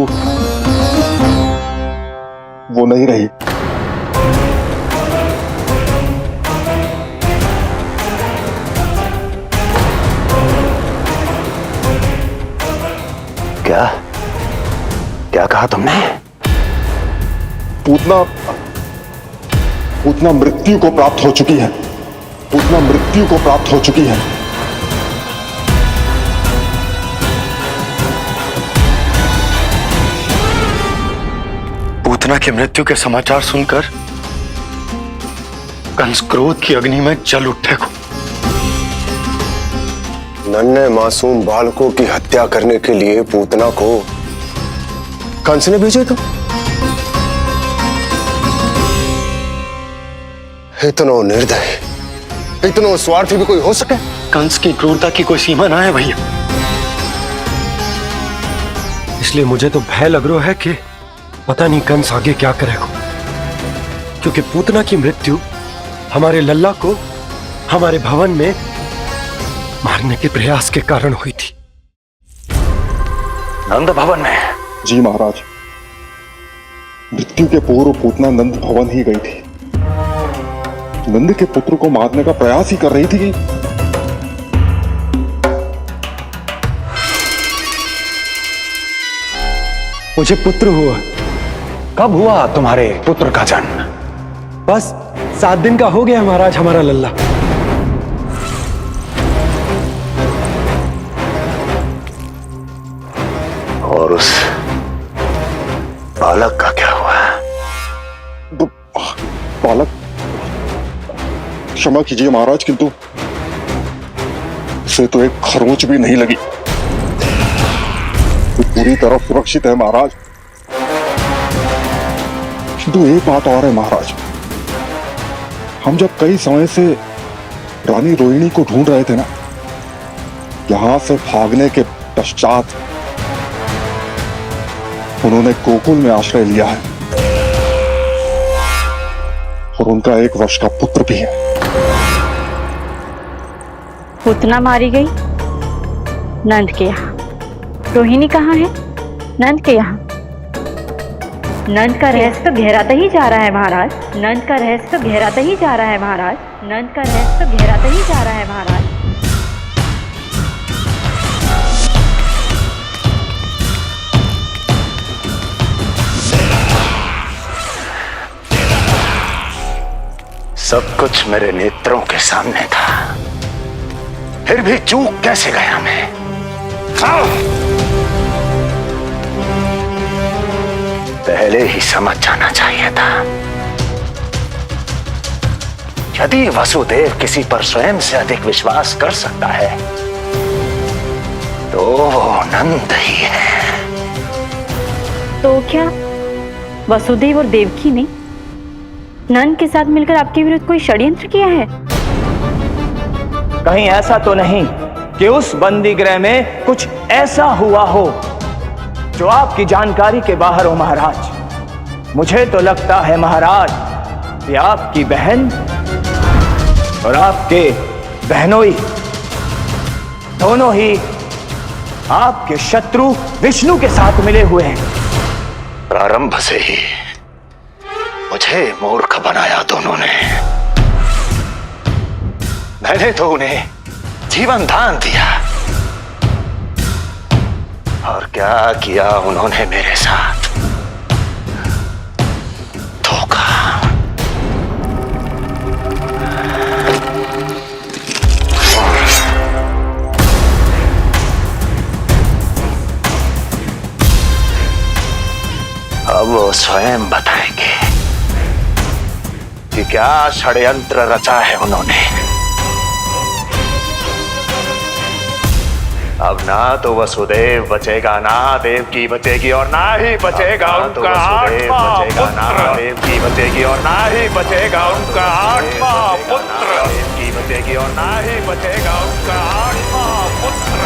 Speaker 17: वो नहीं रही।
Speaker 8: क्या क्या कहा तुमने?
Speaker 17: पूतना मृत्यु को प्राप्त हो चुकी है। पूतना मृत्यु को प्राप्त हो चुकी है।
Speaker 9: पूतना की मृत्यु के समाचार सुनकर कंस क्रोध की अग्नि में जल उठे को।
Speaker 17: नन्हे मासूम बालकों की हत्या करने के लिए पूतना को कंस ने भेजे तो इतना निर्दय, इतना स्वार्थी भी कोई हो सके?
Speaker 9: कंस की क्रूरता की कोई सीमा ना है भैया। इसलिए मुझे तो भय लग रहा है कि पता नहीं कंस आगे क्या करेगा, क्योंकि पूतना की मृत्यु हमारे लल्ला को हमारे भवन में मारने के प्रयास के कारण हुई थी।
Speaker 8: नंद भवन में?
Speaker 12: जी महाराज, मृत्यु के पूर्व पूतना नंद भवन ही गई थी। नंद के पुत्र को मारने का प्रयास ही कर रही थी।
Speaker 9: मुझे पुत्र हुआ।
Speaker 8: कब हुआ तुम्हारे पुत्र का जन्म?
Speaker 9: बस 7 दिन का हो गया महाराज हमारा लल्ला।
Speaker 8: और उस बालक का क्या हुआ?
Speaker 12: बालक, क्षमा कीजिए महाराज, किंतु उसे तो एक खरोंच भी नहीं लगी। वो पूरी तरह सुरक्षित है महाराज। किंतु एक बात और है महाराज, हम जब कई समय से रानी रोहिणी को ढूंढ रहे थे ना, यहां से भागने के पश्चात उन्होंने गोकुल में आश्रय लिया है और उनका 1 वर्ष का पुत्र भी है।
Speaker 20: पूतना मारी गई नंद के यहाँ। रोहिणी कहाँ है? नंद के यहाँ। नंद का रहस्य तो गहराता ही जा रहा है महाराज। नंद का रहस्य तो गहराता ही जा रहा है महाराज। नंद का रहस्य तो गहराता ही जा रहा है महाराज।
Speaker 8: सब कुछ मेरे नेत्रों के सामने था, फिर भी चूक कैसे गया मैं? पहले ही समझ जाना चाहिए था। यदि वसुदेव किसी पर स्वयं से अधिक विश्वास कर सकता है तो वो नंद ही है।
Speaker 20: तो क्या वसुदेव और देवकी ने नंद के साथ मिलकर आपके विरुद्ध कोई षड्यंत्र किया है?
Speaker 21: कहीं ऐसा तो नहीं कि उस बंदी गृह में कुछ ऐसा हुआ हो जो आपकी जानकारी के बाहर हो महाराज। मुझे तो लगता है महाराज कि आपकी बहन और आपके बहनोई दोनों ही आपके शत्रु विष्णु के साथ मिले हुए हैं।
Speaker 8: प्रारंभ से ही मुझे मूर्ख बनाया दोनों ने। मैंने तो उन्हें जीवन दान दिया, और क्या किया उन्होंने मेरे साथ? धोखा। अब वो स्वयं बताएंगे कि क्या षड्यंत्र रचा है उन्होंने। अब ना तो वसुदेव बचेगा, ना देवकी बचेगी, और ना ही बचेगा उनका आठवां पुत्र। ना देवकी बचेगी और ना ही बचेगा उनका आठवां पुत्र। देवकी बचेगी और ना ही बचेगा उनका आठवां पुत्र।